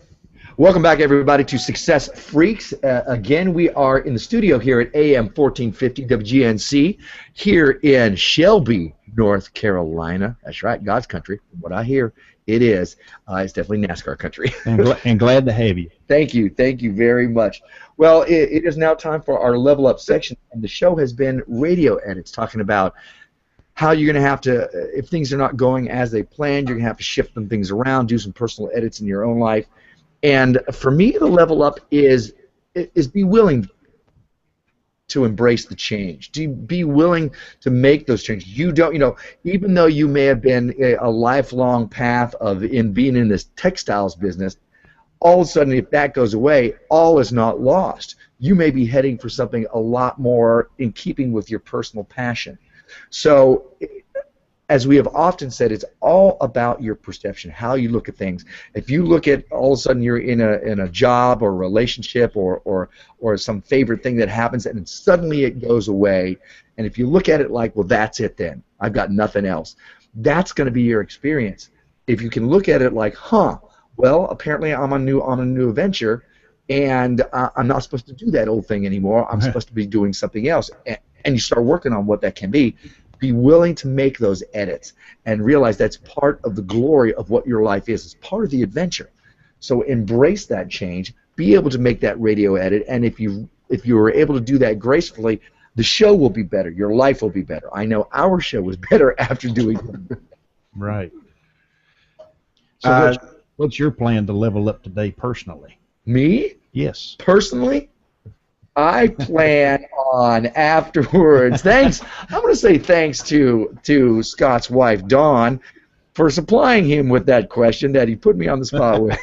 Welcome back, everybody, to Success Freaks. Again, we are in the studio here at AM 1450 WGNC here in Shelby, North Carolina. That's right, God's country. From what I hear, it is. It's definitely NASCAR country. and glad to have you. Thank you very much. Well, it is now time for our level up section, and the show has been radio edits, talking about how you're going to have to, if things are not going as they planned, you're going to have to shift some things around, do some personal edits in your own life. And for me, the level up is be willing to embrace the change. To be willing to make those changes. You don't, even though you may have been a lifelong path in being in this textiles business, all of a sudden, if that goes away, all is not lost. You may be heading for something a lot more in keeping with your personal passion. So, as we have often said, it's all about your perception, how you look at things. If you look at all of a sudden you're in a job or relationship or some favorite thing that happens and suddenly it goes away, and if you look at it like, well, that's it then, I've got nothing else, that's going to be your experience. If you can look at it like, well, apparently I'm on a new adventure, and I'm not supposed to do that old thing anymore. I'm supposed to be doing something else, and you start working on what that can be. Be willing to make those edits and realize that's part of the glory of what your life is. It's part of the adventure. So embrace that change. Be able to make that radio edit, and if you are able to do that gracefully, the show will be better. Your life will be better. I know our show was better after doing it. Right. So what's your plan to level up today personally? Me? Yes. Personally? I plan on afterwards. Thanks. I'm going to say thanks to Scott's wife, Dawn, for supplying him with that question that he put me on the spot with.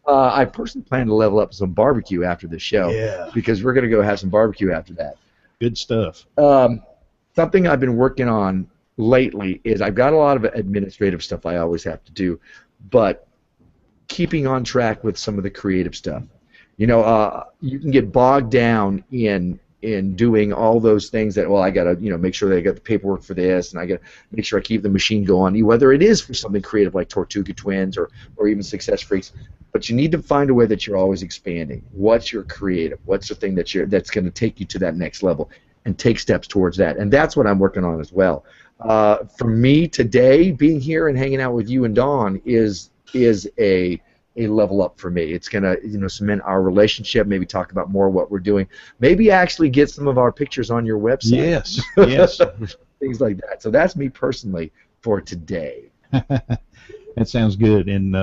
I personally plan to level up some barbecue after the show because we're going to go have some barbecue after that. Good stuff. Something I've been working on lately is I've got a lot of administrative stuff I always have to do, but keeping on track with some of the creative stuff. You can get bogged down in doing all those things that, well, I got to, make sure that I got the paperwork for this, and I got to make sure I keep the machine going, whether it is for something creative like Tortuga Twins or even Success Freaks. But you need to find a way that you're always expanding. What's your creative? What's the thing that's going to take you to that next level, and take steps towards that? And that's what I'm working on as well. For me today, being here and hanging out with you and Dawn is a level up for me. It's going to cement our relationship, maybe talk about more what we're doing, maybe actually get some of our pictures on your website. Yes. Things like that. So that's me personally for today. That sounds good. And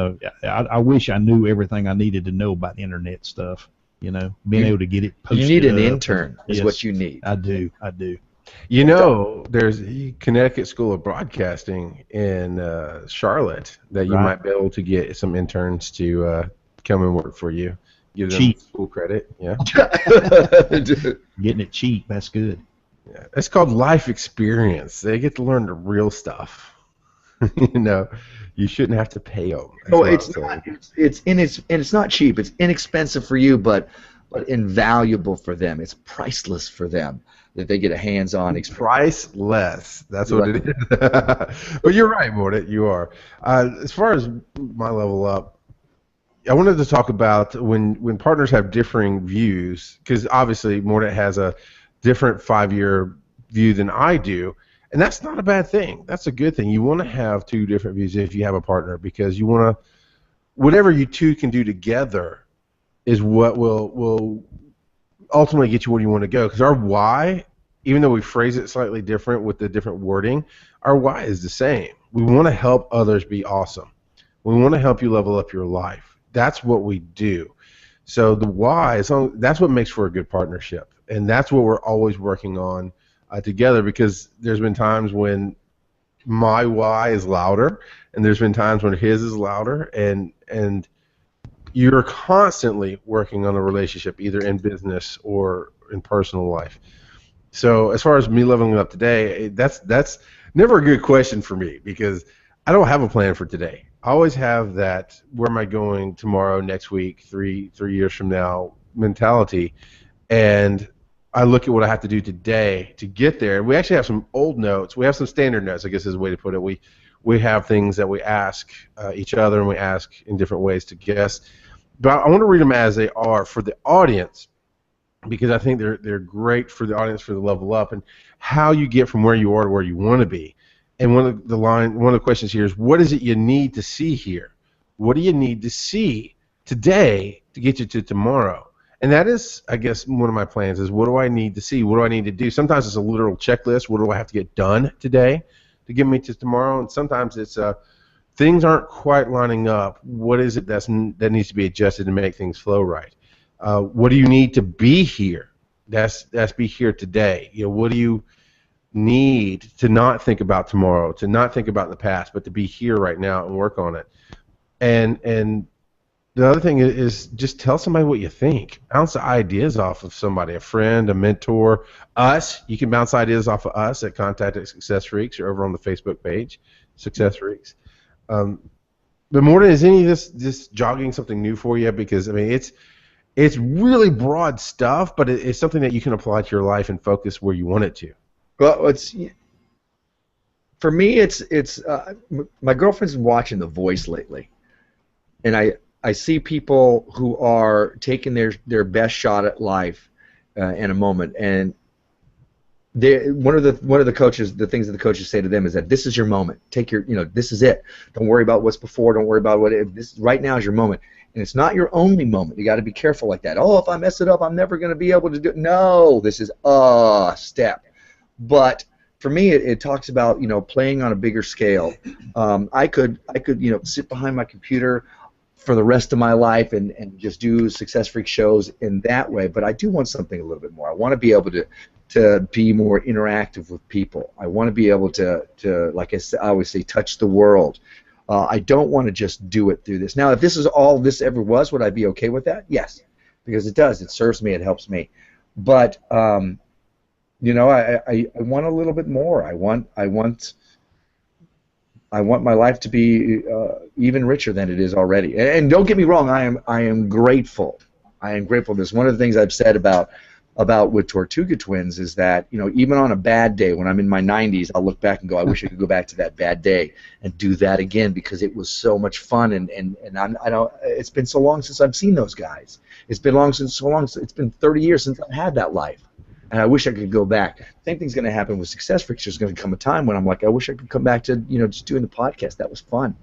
I wish I knew everything I needed to know about internet stuff. Being able to get it posted. You need an up. intern is Yes, what you need. I do. There's Connecticut School of Broadcasting in Charlotte that you Right. might be able to get some interns to come and work for you. Give them Cheap. school credit. Yeah. Getting it cheap. That's good. Yeah. It's called life experience. They get to learn the real stuff. You shouldn't have to pay them. No, it's not. It's not cheap. It's inexpensive for you, but invaluable for them. It's priceless for them that they get a hands-on experience. Priceless. That's what it is. But you're right, Mordit. You are. As far as my level up, I wanted to talk about when partners have differing views, because obviously Mordit has a different 5-year view than I do. And that's not a bad thing. That's a good thing. You want to have two different views if you have a partner, because you want to, whatever you two can do together is what will ultimately get you where you want to go. Because our why, even though we phrase it slightly different with the different wording, our why is the same. We want to help others be awesome. We want to help you level up your life. That's what we do. So the why, that's what makes for a good partnership. And that's what we're always working on together, because there's been times when my why is louder, and there's been times when his is louder, and you're constantly working on a relationship, either in business or in personal life. So as far as me leveling up today, that's never a good question for me, because I don't have a plan for today. I always have that where am I going tomorrow, next week, three years from now mentality, and I look at what I have to do today to get there. And we actually have some old notes. We have some standard notes, I guess is the way to put it. We have things that we ask each other, and we ask in different ways to guests. But I want to read them as they are for the audience, because I think they're great for the audience for the level up and how you get from where you are to where you want to be. And one of the questions here is, what is it you need to see here? What do you need to see today to get you to tomorrow? And that is, I guess, one of my plans is, what do I need to see? What do I need to do? Sometimes it's a literal checklist. What do I have to get done today to get me to tomorrow? And sometimes it's things aren't quite lining up. What is it that needs to be adjusted to make things flow right? What do you need to be here? That's be here today. What do you need to not think about tomorrow, to not think about the past, but to be here right now and work on it? And the other thing is just tell somebody what you think. Bounce ideas off of somebody, a friend, a mentor, us. You can bounce ideas off of us at Contact@Success Freaks or over on the Facebook page, Success Freaks. But Morten, is any of this jogging something new for you? Because I mean, it's really broad stuff, but it's something that you can apply to your life and focus where you want it to. Well, for me, it's my girlfriend's been watching The Voice lately, and I see people who are taking their best shot at life in a moment, and one of the coaches, the things that the coaches say to them is that this is your moment. Take your, this is it. Don't worry about what's before. Don't worry about this. Right now is your moment, and it's not your only moment. You got to be careful like that. Oh, if I mess it up, I'm never going to be able to do it. No, this is a step. But for me, it talks about playing on a bigger scale. I could sit behind my computer for the rest of my life and just do Success Freak shows in that way. But I do want something a little bit more. I want to be able to be more interactive with people. I want to be able to like I always say, touch the world. I don't want to just do it through this. Now, if this is all this ever was, would I be okay with that? Yes, because it does. It serves me. It helps me. But I want a little bit more. I want my life to be even richer than it is already. And don't get me wrong, I am grateful. I am grateful. This one of the things I've said about with Tortuga Twins is that even on a bad day, when I'm in my 90s, I'll look back and go, I wish I could go back to that bad day and do that again, because it was so much fun. And I don't. It's been so long since I've seen those guys. It's been It's been 30 years since I've had that life. And I wish I could go back. Same thing's going to happen with Success Freaks. There's going to come a time when I'm like, I wish I could come back to just doing the podcast. That was fun,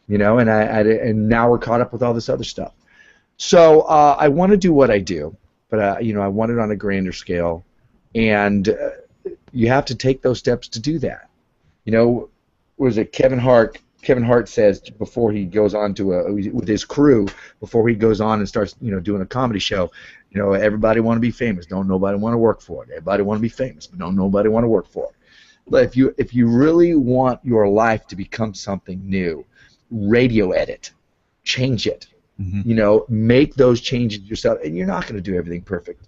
and now we're caught up with all this other stuff. So I want to do what I do, but I want it on a grander scale, and you have to take those steps to do that. Was it Kevin Hart Kevin Hart says before he goes on with his crew, before he goes on and starts, doing a comedy show, everybody want to be famous, don't nobody want to work for it. Everybody want to be famous, but don't nobody want to work for it. But if you really want your life to become something new, radio edit, change it. Make those changes yourself, and you're not going to do everything perfect.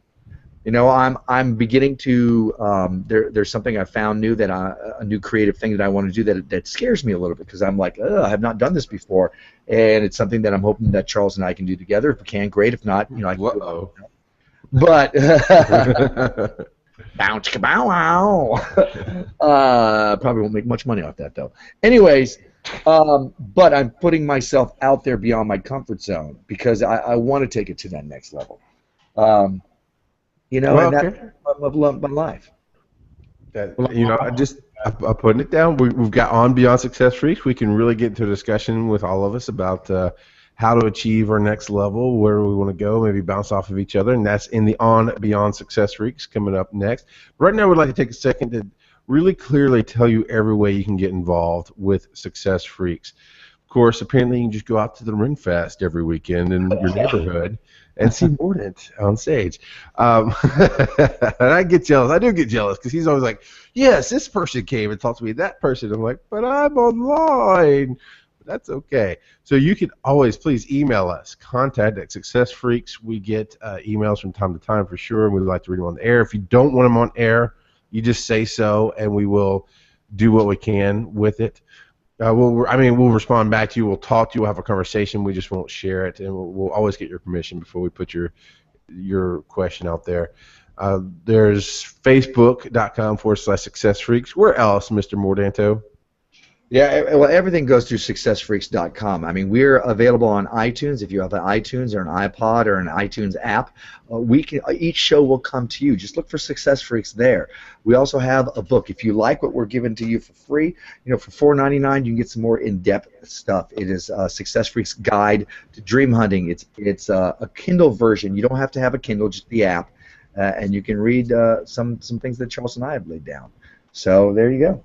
I'm beginning to there's something I found new that a new creative thing that I want to do that scares me a little bit, because I'm like, I have not done this before, and it's something that I'm hoping that Charles and I can do together. If we can, great. If not, I can do it. But bounce bow wow. Probably won't make much money off that though. Anyways, but I'm putting myself out there beyond my comfort zone because I want to take it to that next level. And that's what I love my life. I'm putting it down. We've got On Beyond Success Freaks. We can really get into a discussion with all of us about how to achieve our next level, where we want to go, maybe bounce off of each other, and that's in the On Beyond Success Freaks coming up next. Right now, we'd like to take a second to really clearly tell you every way you can get involved with Success Freaks. Of course, apparently you can just go out to the Ren Fest every weekend in your neighborhood and see Mordant on stage. And I get jealous. I do get jealous because he's always like, yes, this person came and talked to me, that person. I'm like, but I'm online. That's okay. So you can always please email us, contact@Success Freaks. We get emails from time to time for sure, and we'd like to read them on the air. If you don't want them on air, you just say so, and we will do what we can with it. We'll respond back to you. We'll talk to you. We'll have a conversation. We just won't share it, and we'll always get your permission before we put your question out there. There's Facebook.com/Success Freaks. Where else, Mr. Mordanto? Yeah, well, everything goes through SuccessFreaks.com. I mean, we're available on iTunes. If you have an iTunes or an iPod or an iTunes app, each show will come to you. Just look for Success Freaks there. We also have a book. If you like what we're giving to you for free, for $4.99, you can get some more in-depth stuff. It is Success Freaks Guide to Dream Hunting. It's a Kindle version. You don't have to have a Kindle, just the app, and you can read some things that Charles and I have laid down. So there you go.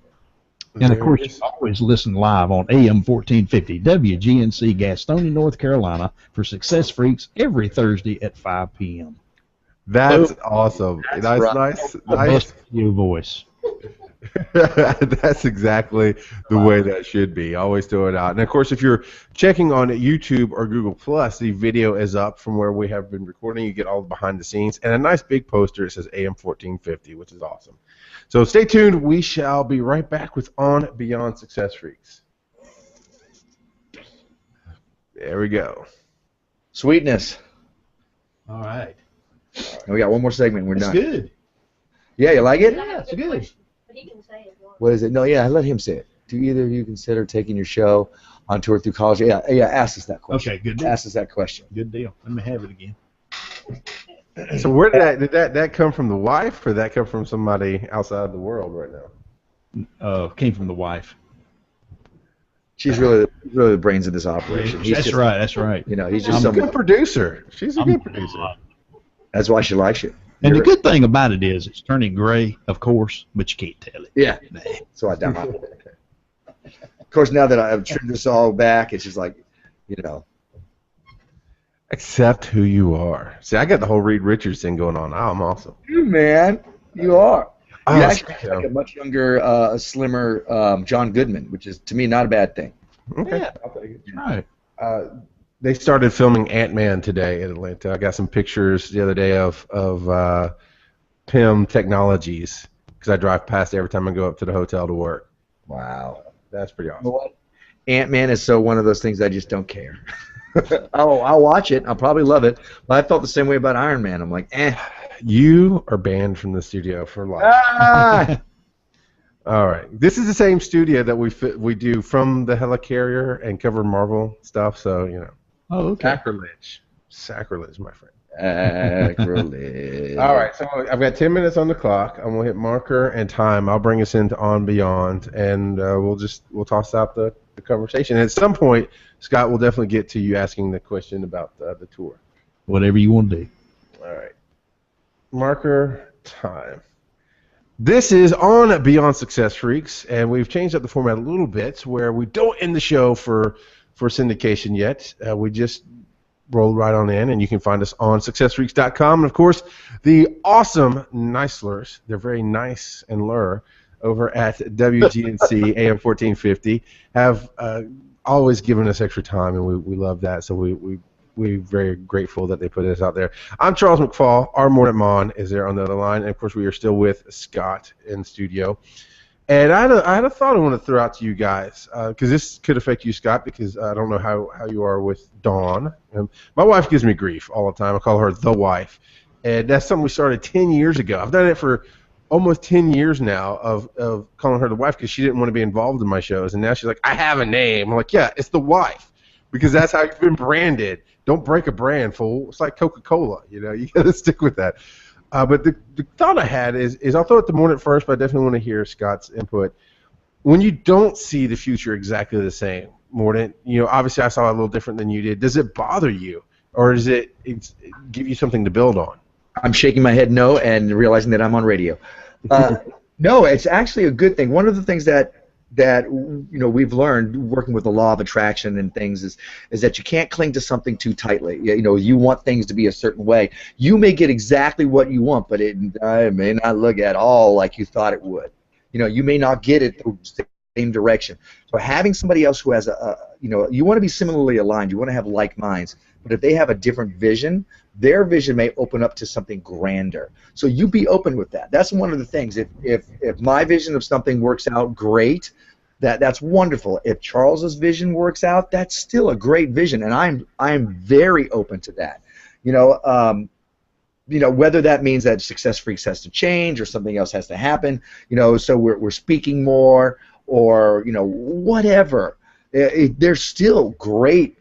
And, of course, you can always listen live on AM 1450 WGNC, Gastonia, North Carolina, for Success Freaks every Thursday at 5 p.m. That's awesome. That's right. Nice. Your voice. That's exactly the way that should be. Always throw it out. And, of course, if you're checking on YouTube or Google+, the video is up from where we have been recording. You get all the behind the scenes and a nice big poster. It says AM 1450, which is awesome. So stay tuned. We shall be right back with On Beyond Success Freaks. There we go. Sweetness. All right. And we got one more segment. We're done. That's good. Yeah, you like it? Yeah, it's good. But he can say it. What is it? No, yeah, let him say it. Do either of you consider taking your show on tour through college? Yeah, ask us that question. Okay, good deal. Ask us that question. Good deal. Let me have it again. So where did that come from, the wife, or did that come from somebody outside the world right now? Came from the wife. She's really the brains of this operation. That's right. He's just She's a good producer. She's a good producer. That's why she likes you. And the good thing about it is it's turning gray, of course, but you can't tell it. Yeah. So I doubt it. Of course, now that I've trimmed this all back, it's just like, Accept who you are. See, I got the whole Reed Richards thing going on. I'm awesome. You, man. You are. Oh, You actually look like a much younger, slimmer John Goodman, which is, to me, not a bad thing. Okay. Yeah. I'll take it. Right. They started filming Ant-Man today in Atlanta. I got some pictures the other day of PIM Technologies because I drive past every time I go up to the hotel to work. Wow. That's pretty awesome. You know what? Ant-Man is so one of those things I just don't care. I'll watch it. I'll probably love it. But I felt the same way about Iron Man. I'm like, eh. You are banned from the studio for life. Ah! All right. This is the same studio that we do From the Helicarrier and cover Marvel stuff, so, Oh, okay. Sacrilege, my friend. Sacrilege. All right, so I've got 10 minutes on the clock. I'm gonna hit marker and time. I'll bring us into On Beyond, and we'll toss out the conversation. And at some point, Scott will definitely get to you asking the question about the tour. Whatever you want to do. All right, marker time. This is on Beyond Success Freaks, and we've changed up the format a little bit where we don't end the show for syndication yet. We just roll right on in, and you can find us on successfreaks.com. And, of course, the awesome Nicelers, they're very nice and lure, over at WGNC AM 1450, have always given us extra time, and we love that. So we're very grateful that they put this out there. I'm Charles McFall. Our Morning Mon is there on the other line. And, of course, we are still with Scott in studio. And I had a thought I want to throw out to you guys, because this could affect you, Scott, because I don't know how you are with Dawn. My wife gives me grief all the time. I call her the wife. And that's something we started 10 years ago. I've done it for almost 10 years now of calling her the wife because she didn't want to be involved in my shows. And now she's like, I have a name. I'm like, yeah, it's the wife, because that's how you've been branded. Don't break a brand, fool. It's like Coca-Cola, you got to stick with that. But the thought I had is I'll throw it to Morton first, but I definitely want to hear Scott's input. When you don't see the future exactly the same, Morton, obviously I saw it a little different than you did. Does it bother you, or does it give you something to build on? I'm shaking my head no and realizing that I'm on radio. No, it's actually a good thing. One of the things that we've learned working with the law of attraction and things is that you can't cling to something too tightly. You want things to be a certain way. You may get exactly what you want, but it may not look at all like you thought it would. You may not get it the same direction. So having somebody else who has you want to be similarly aligned. You want to have like minds. But if they have a different vision, their vision may open up to something grander. So you be open with that. That's one of the things. If my vision of something works out, great. That's wonderful. If Charles's vision works out, that's still a great vision, and I'm very open to that. Whether that means that Success Freaks has to change or something else has to happen. So we're speaking more or whatever. There's still great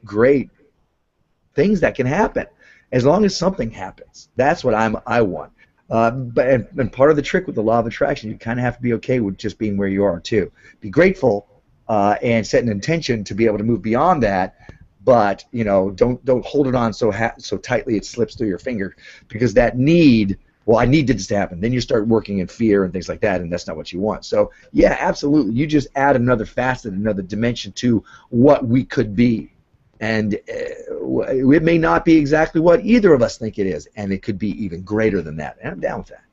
things that can happen, as long as something happens. That's what I want. But part of the trick with the law of attraction, you kind of have to be okay with just being where you are too. Be grateful and set an intention to be able to move beyond that. But don't hold it on so tightly it slips through your finger, because that need. Well, I need this to happen. Then you start working in fear and things like that, and that's not what you want. So yeah, absolutely. You just add another facet, another dimension to what we could be. And it may not be exactly what either of us think it is, and it could be even greater than that. And I'm down with that.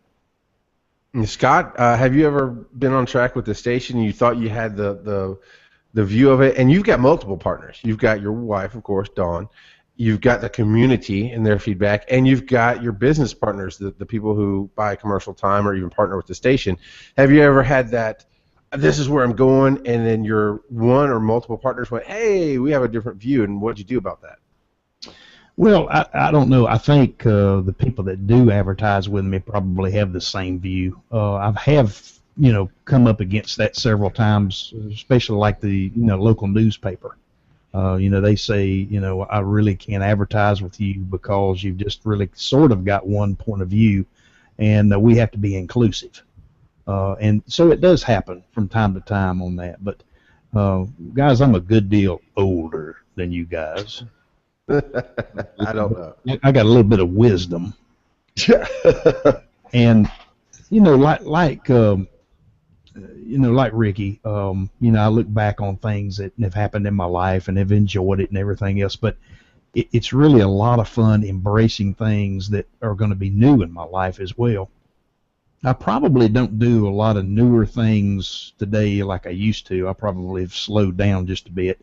And Scott, have you ever been on track with the station and you thought you had the view of it? And you've got multiple partners. You've got your wife, of course, Dawn. You've got the community and their feedback, and you've got your business partners, the people who buy commercial time or even partner with the station. Have you ever had that, this is where I'm going, and then your one or multiple partners went, hey, we have a different view, and what did you do about that? Well, I don't know. I think the people that do advertise with me probably have the same view. I have, come up against that several times, especially like the, local newspaper. They say, I really can't advertise with you because you've just really sort of got one point of view, and we have to be inclusive. And so it does happen from time to time on that. But, guys, I'm a good deal older than you guys. I don't know. I got a little bit of wisdom. And, like Ricky, I look back on things that have happened in my life and have enjoyed it and everything else. But it's really a lot of fun embracing things that are going to be new in my life as well. I probably don't do a lot of newer things today like I used to. I probably have slowed down just a bit.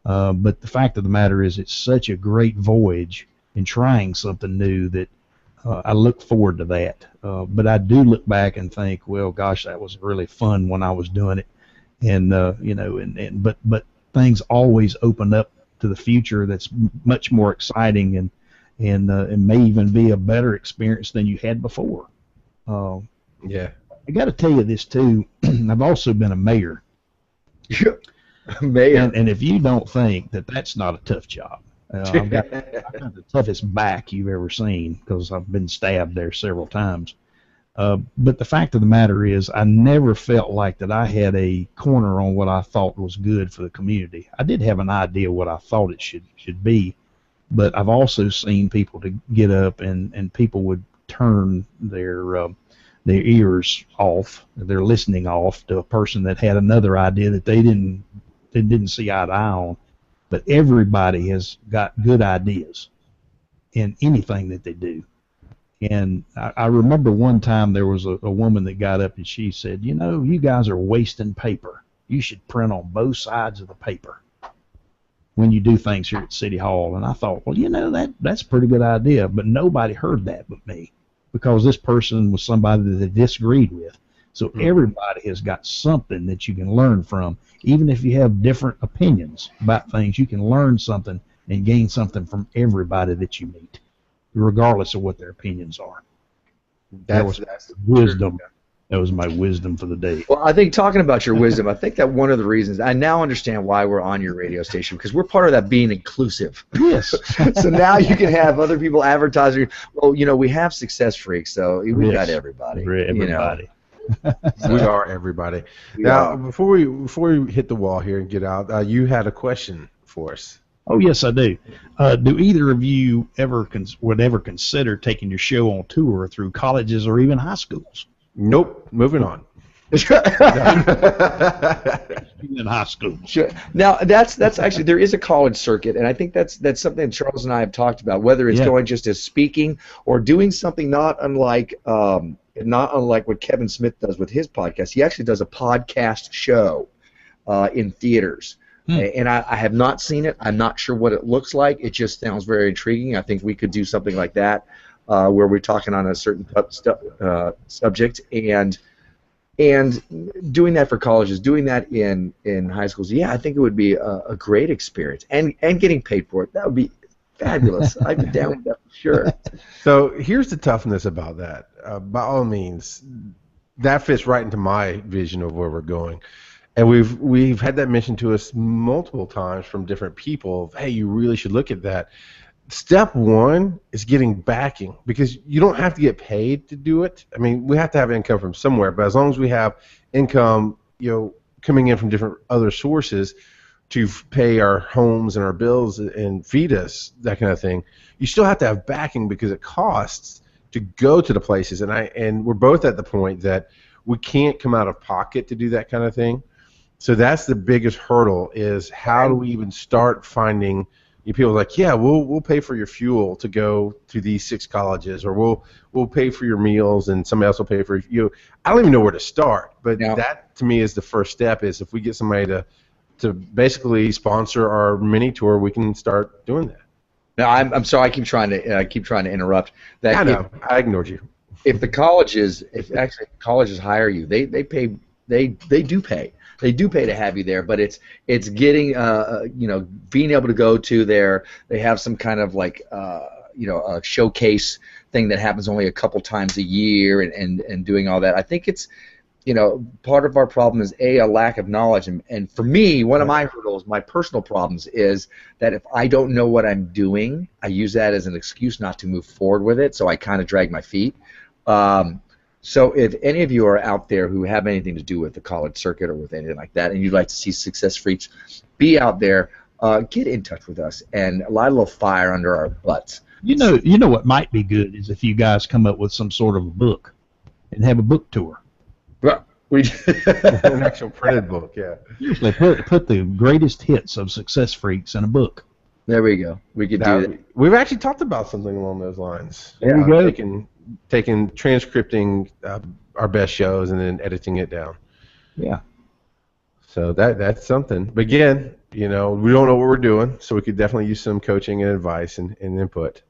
But the fact of the matter is it's such a great voyage in trying something new that I look forward to that. But I do look back and think, well, gosh, that was really fun when I was doing it. And, but things always open up to the future that's much more exciting and it may even be a better experience than you had before. Yeah. I got to tell you this too. I've also been a mayor. Mayor. And if you don't think that that's not a tough job, I've got the toughest back you've ever seen because I've been stabbed there several times. But the fact of the matter is, I never felt like that I had a corner on what I thought was good for the community. I did have an idea what I thought it should be, but I've also seen people to get up and people would turn their their ears off, their listening off to a person that had another idea that they didn't see eye to eye on. But everybody has got good ideas in anything that they do. And I remember one time there was a woman that got up and she said, you know, you guys are wasting paper. You should print on both sides of the paper when you do things here at City Hall. And I thought, well, you know, that's a pretty good idea. But nobody heard that but me, because this person was somebody that they disagreed with. So everybody has got something that you can learn from. Even if you have different opinions about things, you can learn something and gain something from everybody that you meet, regardless of what their opinions are. That's wisdom. True. That was my wisdom for the day. Well, I think talking about your wisdom, I think that one of the reasons, I now understand why we're on your radio station, because we're part of that being inclusive. Yes. So now you can have other people advertising. Well, you know, we have Success Freaks, so we've got everybody. Everybody. You know. We are everybody. Now, before we hit the wall here and get out, you had a question for us. Oh, yes, I do. Do either of you would ever consider taking your show on tour through colleges or even high schools? Nope. Moving on. In high school. Sure. Now that's actually, there is a college circuit, and I think that's something that Charles and I have talked about. Whether it's going just as speaking or doing something not unlike what Kevin Smith does with his podcast. He actually does a podcast show in theaters. And I have not seen it. I'm not sure what it looks like. It just sounds very intriguing. I think we could do something like that where we're talking on a certain subject and doing that for colleges, doing that in high schools. Yeah, I think it would be a great experience, and getting paid for it. That would be fabulous. I'd be down with that for sure. So here's the toughness about that. By all means, that fits right into my vision of where we're going. And we've had that mentioned to us multiple times from different people of, hey, you really should look at that. Step one is getting backing, because you don't have to get paid to do it. I mean, we have to have income from somewhere, but as long as we have income, coming in from different other sources to pay our homes and our bills and feed us, that kind of thing, you still have to have backing, because it costs to go to the places. And we're both at the point that we can't come out of pocket to do that kind of thing. So that's the biggest hurdle, is how do we even start finding people like, yeah, we'll pay for your fuel to go to these 6 colleges, or we'll pay for your meals, and somebody else will pay for you. I don't even know where to start, but that to me is the first step. Is if we get somebody to basically sponsor our mini tour, we can start doing that. No, I'm sorry. I keep trying to interrupt. That I know. I ignored you. If colleges hire you, they do pay. They do pay to have you there, but it's getting being able to go to there. They have some kind of like a showcase thing that happens only a couple times a year, and doing all that. I think it's part of our problem is a lack of knowledge, and for me, one of my hurdles, my personal problems, is that if I don't know what I'm doing, I use that as an excuse not to move forward with it. So I kind of drag my feet. So if any of you are out there who have anything to do with the college circuit or with anything like that, and you'd like to see Success Freaks be out there, get in touch with us and light a little fire under our butts. You know what might be good is if you guys come up with some sort of a book and have a book tour. Well, an actual printed book, yeah. Usually put the greatest hits of Success Freaks in a book. There we go. We could do that. We've actually talked about something along those lines. There we go. Transcripting our best shows and then editing it down. Yeah. So that's something. But again, we don't know what we're doing, so we could definitely use some coaching and advice and input.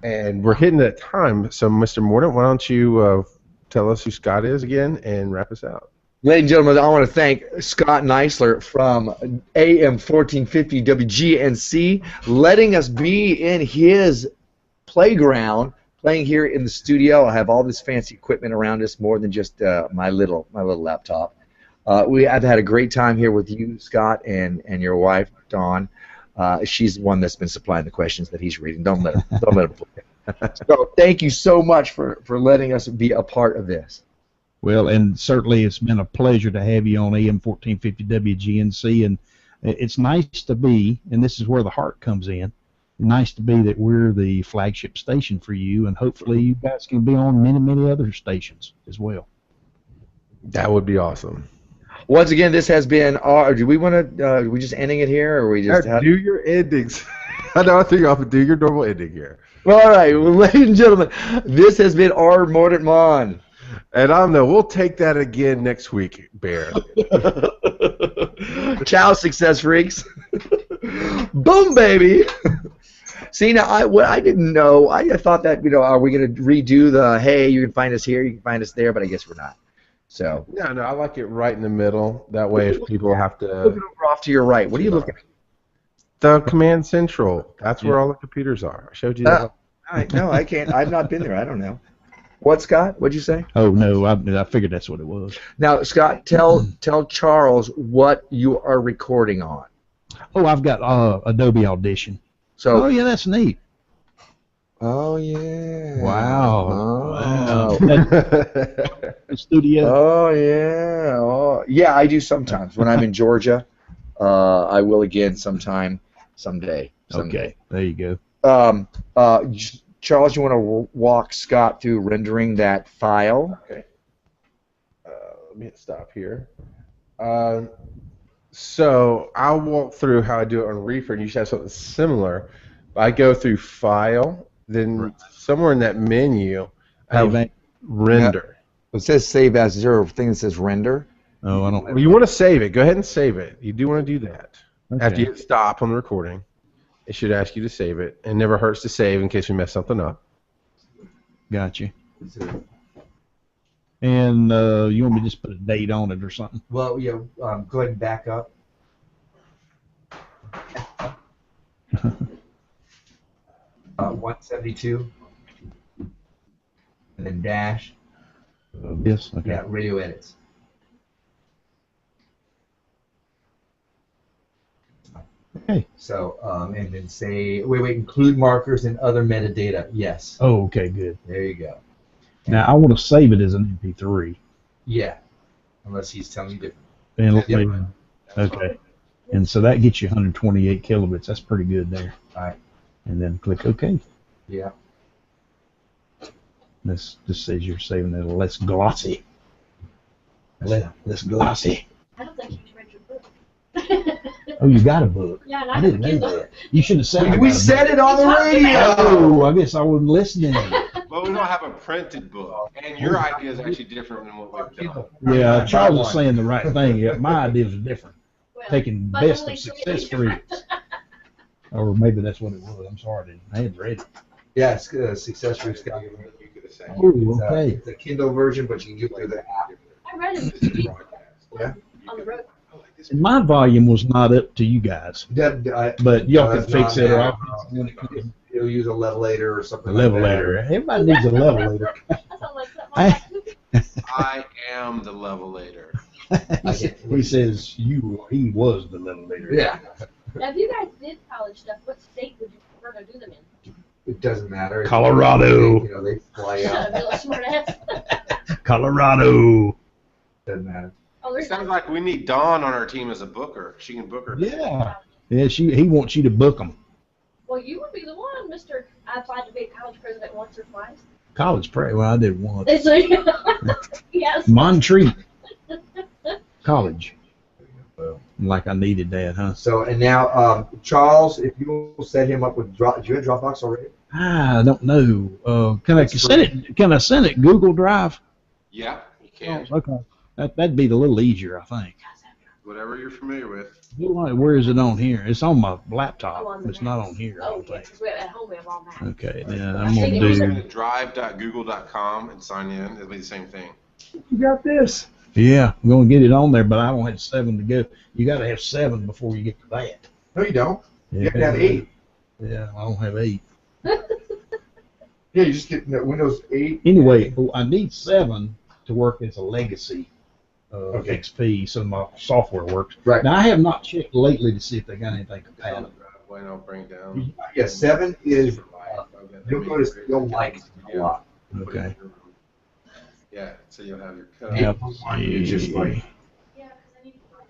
And we're hitting that time. So, Mr. Mordaunt, why don't you tell us who Scott is again and wrap us out? Ladies and gentlemen, I want to thank Scott Neisler from AM 1450 WGNC letting us be in his playground, playing here in the studio. I have all this fancy equipment around us, more than just my little laptop. I've had a great time here with you, Scott, and your wife, Dawn. She's the one that's been supplying the questions that he's reading. Don't let him play. So thank you so much for letting us be a part of this. Well, and certainly it's been a pleasure to have you on AM 1450 WGNC, and it's nice to be, and this is where the heart comes in, nice to be that we're the flagship station for you, and hopefully you guys can be on many, many other stations as well. That would be awesome. Once again, this has been our. Do we want to? Are we just ending it here, or are we just? Do your endings. I know. I think I'll do your normal ending here. All right, well, ladies and gentlemen, this has been our Mordant Mon. And I don't know. We'll take that again next week, Bear. Ciao, success freaks. Boom, baby. See, now, what I didn't know, I thought that, are we going to redo the, hey, you can find us here, you can find us there, but I guess we're not. So. No, I like it right in the middle. That way, if people have to. Looking over off to your right. What are you looking at? The Command Central. That's where all the computers are. I showed you that. No, I can't. I've not been there. I don't know. What, Scott? What'd you say? Oh, no, I figured that's what it was. Now, Scott, tell Charles what you are recording on. Oh, I've got Adobe Audition. So. Oh, yeah, that's neat. Oh, yeah. Wow. Oh. The studio. Oh, yeah. Oh, yeah, I do sometimes. When I'm in Georgia, I will again sometime, someday. Okay, there you go. Charles, you want to walk Scott through rendering that file? Okay. Let me hit stop here. So I'll walk through how I do it on Reefer, and you should have something similar. I go through File, then somewhere in that menu, I have Render. It says Save As. Is there a thing that says Render? Oh, I don't. Well, you want to save it. Go ahead and save it. You do want to do that. Okay. After you hit stop on the recording, it should ask you to save it. It never hurts to save in case we mess something up. Gotcha. And you want me to just put a date on it or something? Well, yeah. Go ahead and back up. 172. And then dash. Yes. Okay. Yeah, radio edits. Okay. So, and then say, wait, include markers and other metadata. Yes. Oh, okay, good. There you go. Now I want to save it as an MP3. Yeah. Unless he's telling you different. And let Yeah. me- okay. And so that gets you 128 kilobits. That's pretty good there. All right. And then click OK. Yeah. This just says you're saving it less glossy. Less glossy. I don't think you read your book. Oh, you got a book. Yeah, and I didn't know Kindle. that. You should have said We said it on the radio. Oh, I guess I wasn't listening. Well, we don't have a printed book, and your idea is actually different than what we've done. Yeah, Charles was saying the right thing. Yeah, my ideas are different. Well, Taking but best only of three success different. freaks. Or maybe that's what it was. I'm sorry, I hadn't read it. Yeah, it's Success Freaks got it. Oh, okay. It's a Kindle version, but you can get through the app. I read it Yeah. on the road. And my volume was not up to you guys, but y'all can fix it, or I'll You'll use a levelator or something. a levelator. Everybody needs a levelator. That sounds like something I am the levelator. He says he was the levelator. Yeah. Now, if you guys did college stuff, what state would you prefer to do them in? It doesn't matter. Colorado. You know, they fly Shut out. up, little smart ass. Colorado. Doesn't matter. Oh, It there's sounds like we need Dawn on our team as a booker. She can book her. Yeah. Yeah, he wants you to book them. Well, you would be the one, Mr. I applied to be a college president once or twice. College prep. Well, I did once. So, yes. Montreat College. Like I needed that, huh? So, and now, Charles, if you will set him up with do you have Dropbox already? I don't know. Can I send it? Can I send it Google Drive? Yeah, you can. Okay. That'd be a little easier, I think. Whatever you're familiar with. Where is it on here? It's on my laptop. Oh, on the It's not on here, I Oh, don't yeah, think. 'cause we have, at home we have all that. Okay, then I'm I'm gonna Go do. to drive.google.com and sign in. It'll be the same thing. You got this. Yeah, I'm gonna get it on there, but I don't have 7 to go. You got to have 7 before you get to that. No, you don't. Yeah, You have to have 8. Yeah, I don't have 8. Yeah, you just get Windows 8. Anyway, I need 7 to work as a legacy Okay. XP, so my software works. Right. Now I have not checked lately to see if they got anything compatible. When I'll bring it down. Yeah, 7 is. You'll notice you'll like it a lot. Okay. Yeah, so you'll have your code. Yep. It's just like. Yeah, 'cause I need to find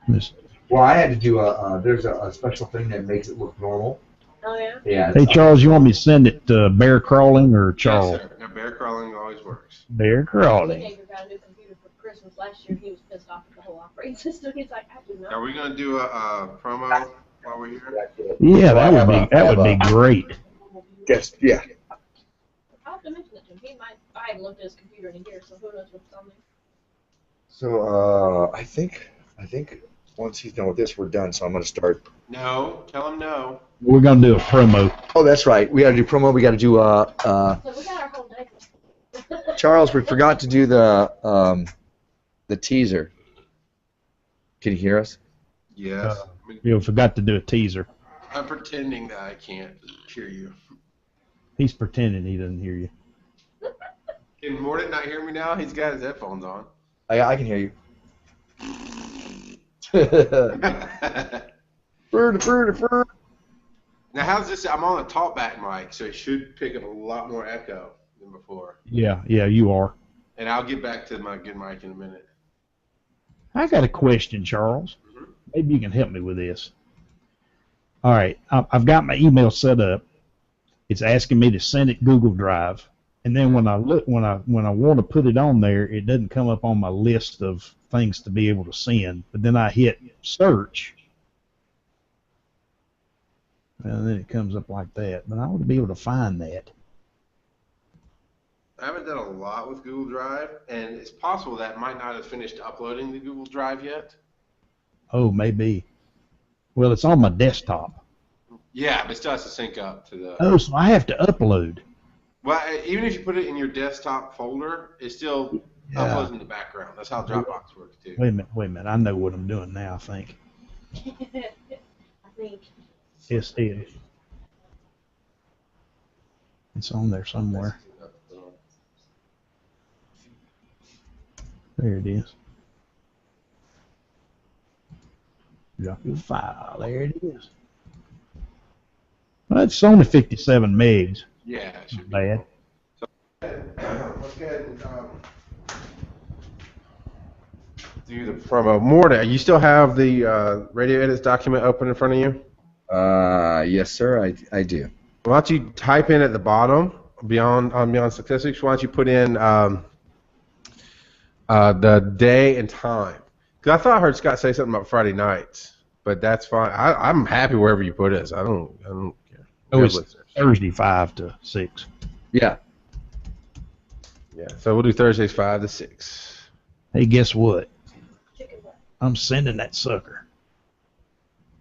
it. This- Well, I had to do there's a special thing that makes it look normal. Oh, yeah? Yeah. Hey, Charles, you want me to send it to Bear Crawling or Charles? Yes, sir. Now, bear crawling always works. Bear My Crawling. teenager got a new computer for Christmas last year. He was pissed off at the whole operating system. He's like, I do not. Are we going to do a promo while we're here? Yeah, that would be great. Yes, yeah. I'll have to mention it to him. He might. I haven't looked at his computer in a year, so who knows what's on there. So I think once he's done with this, we're done. So I'm gonna start. No. Tell him no. We're gonna do a promo. Oh, that's right. We got to do promo. We got to do So we got our whole day. Charles, we forgot to do the teaser. Can you hear us? Yes. You forgot to do a teaser. I'm pretending that I can't hear you. He's pretending he doesn't hear you. Can Mordant not hear me now? He's got his headphones on. I can hear you. Now, how's this? I'm on a talkback mic, so it should pick up a lot more echo than before. Yeah, you are. And I'll get back to my good mic in a minute. I got a question, Charles. Mhm. Maybe you can help me with this. All right, I've got my email set up. It's asking me to send it Google Drive, and then when I want to put it on there, it doesn't come up on my list of things to be able to send. But then I hit search, and then it comes up like that. But I want to be able to find that. I haven't done a lot with Google Drive, and it's possible that might not have finished uploading the Google Drive yet. Oh, maybe. Well, it's on my desktop. Yeah, but it still has to sync up to the... Oh, so I have to upload. Well, even if you put it in your desktop folder, it still uploads in the background. That's how Dropbox works, too. Wait a minute. I know what I'm doing now, I think. I think. Yes, it is. It's on there somewhere. There it is. Drop your file. There it is. Well, it's only 57 megs. Yeah, it should be. Bad. Let's go ahead and do the promo. Morta, you still have the radio edits document open in front of you? Yes, sir. I do. Why don't you type in at the bottom, beyond statistics, why don't you put in the day and time? Because I thought I heard Scott say something about Friday nights, but that's fine. I'm happy wherever you put us. I don't care. Oh, it's Thursday 5 to 6. Yeah. Yeah, so we'll do Thursdays 5 to 6. Hey, guess what? Chicken butt. I'm sending that sucker.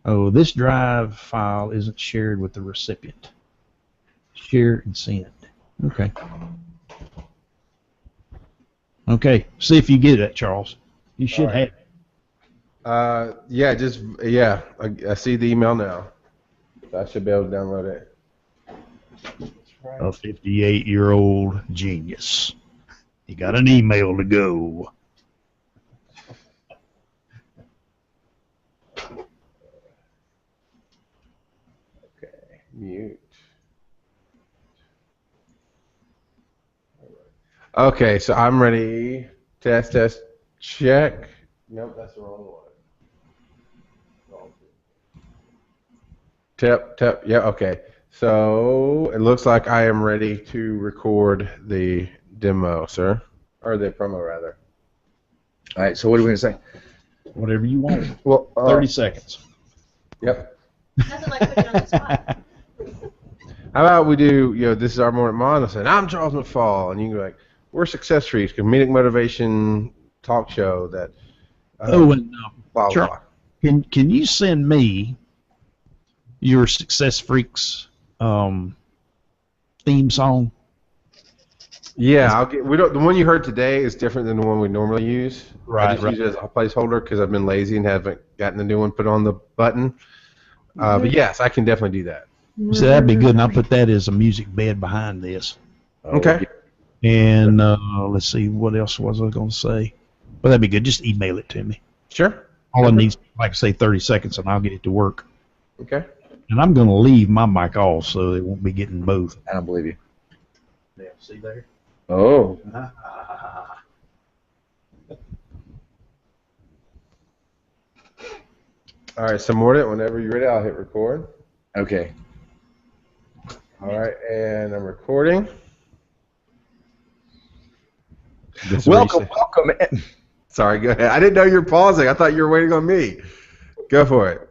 Oh, this drive file isn't shared with the recipient. Share and send. Okay. Okay, see if you get it, Charles. You should have it. Yeah, I see the email now. So I should be able to download it. A 58-year-old genius. You got an email to go. Okay, mute. Okay, so I'm ready. Test, check. Nope, that's the wrong one. Tap, yeah, okay. So it looks like I am ready to record the demo, sir. Or the promo, rather. All right. So what are we gonna say? Whatever you want. Well, 30 seconds. Yep. Nothing like putting you on the spot. How about we do, this is our morning monologue, and I'm Charles McFall, and you can go like, we're Success Freaks, comedic motivation talk show that, And blah, Charles, blah. can you send me your Success Freaks theme song? Yeah, the one you heard today is different than the one we normally use. I just Right. use it as a placeholder because I've been lazy and haven't gotten the new one put on the button. But yes, I can definitely do that. So that'd be good, and I'll put that as a music bed behind this. Okay. And let's see, what else was I going to say? Well, that'd be good. Just email it to me. Sure. All I need is, like I say, 30 seconds, and I'll get it to work. Okay. And I'm going to leave my mic off so it won't be getting both. I don't believe you. Yeah, see there? Oh. All right, so Morta, whenever you're ready, I'll hit record. Okay. All right, and I'm recording. Welcome. Sorry, go ahead. I didn't know you were pausing. I thought you were waiting on me. Go for it.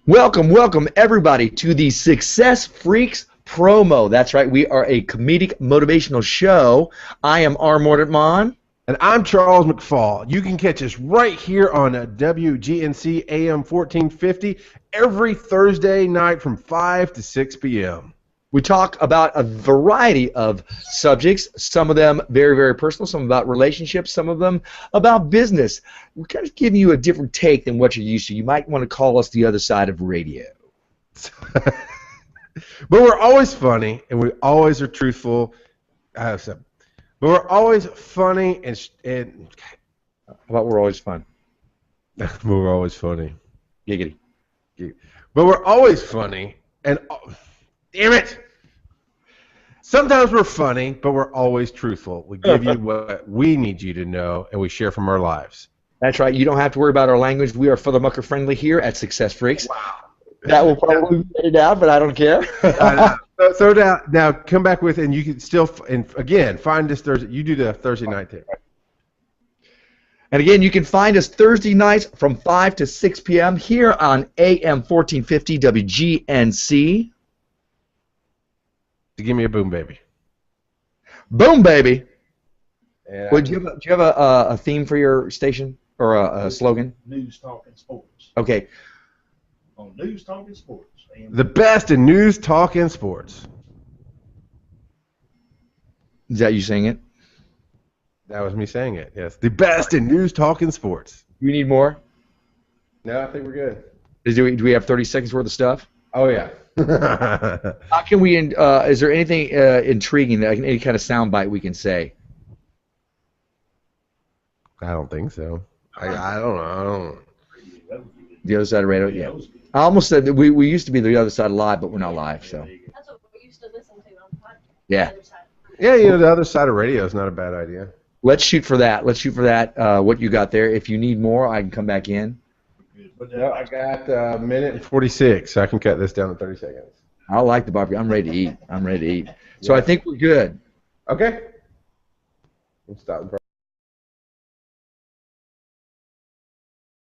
Welcome, everybody, to the Success Freaks promo. That's right, we are a comedic motivational show. I am R. Mordetman. And I'm Charles McFall. You can catch us right here on WGNC AM 1450 every Thursday night from 5 to 6 p.m. We talk about a variety of subjects, some of them very, very personal, some about relationships, some of them about business. We're kind of giving you a different take than what you're used to. You might want to call us the other side of radio. But we're always funny, and we always are truthful. But we're always funny and How about we're always fun? we're always funny. Giggity. But we're always funny and damn it! Sometimes we're funny, but we're always truthful. We give you what we need you to know, and we share from our lives. That's right. You don't have to worry about our language. We are further mucker friendly here at Success Freaks. Wow. That will probably be edited out, but I don't care. So now come back with, and you can still, and again, find this Thursday. You do the Thursday night thing. And again, you can find us Thursday nights from 5 to 6 p.m. here on AM 1450 WGNC. To give me a boom, baby. Boom, baby. And Well, do you have a theme for your station or a slogan? News Talking Sports. Okay. On News Talking Sports. the best in news, talk, and sports. Is that you saying it? That was me saying it. Yes, the best in news, talk, and sports. Do we need more? No, I think we're good. Do we have 30 seconds worth of stuff? Oh yeah. How can we? Is there anything intriguing, like any kind of soundbite we can say? I don't think so. I don't know. The other side of radio, yeah. I almost said that we used to be the other side of live, but we're not live, so. That's what we used to listen to on the podcast. Yeah. The other side. Yeah, you know, the other side of radio is not a bad idea. Let's shoot for that. What you got there. If you need more, I can come back in. No, I got a minute and 46, so I can cut this down to 30 seconds. I like the barbecue. I'm ready to eat. So I think we're good. Okay. We'll stop the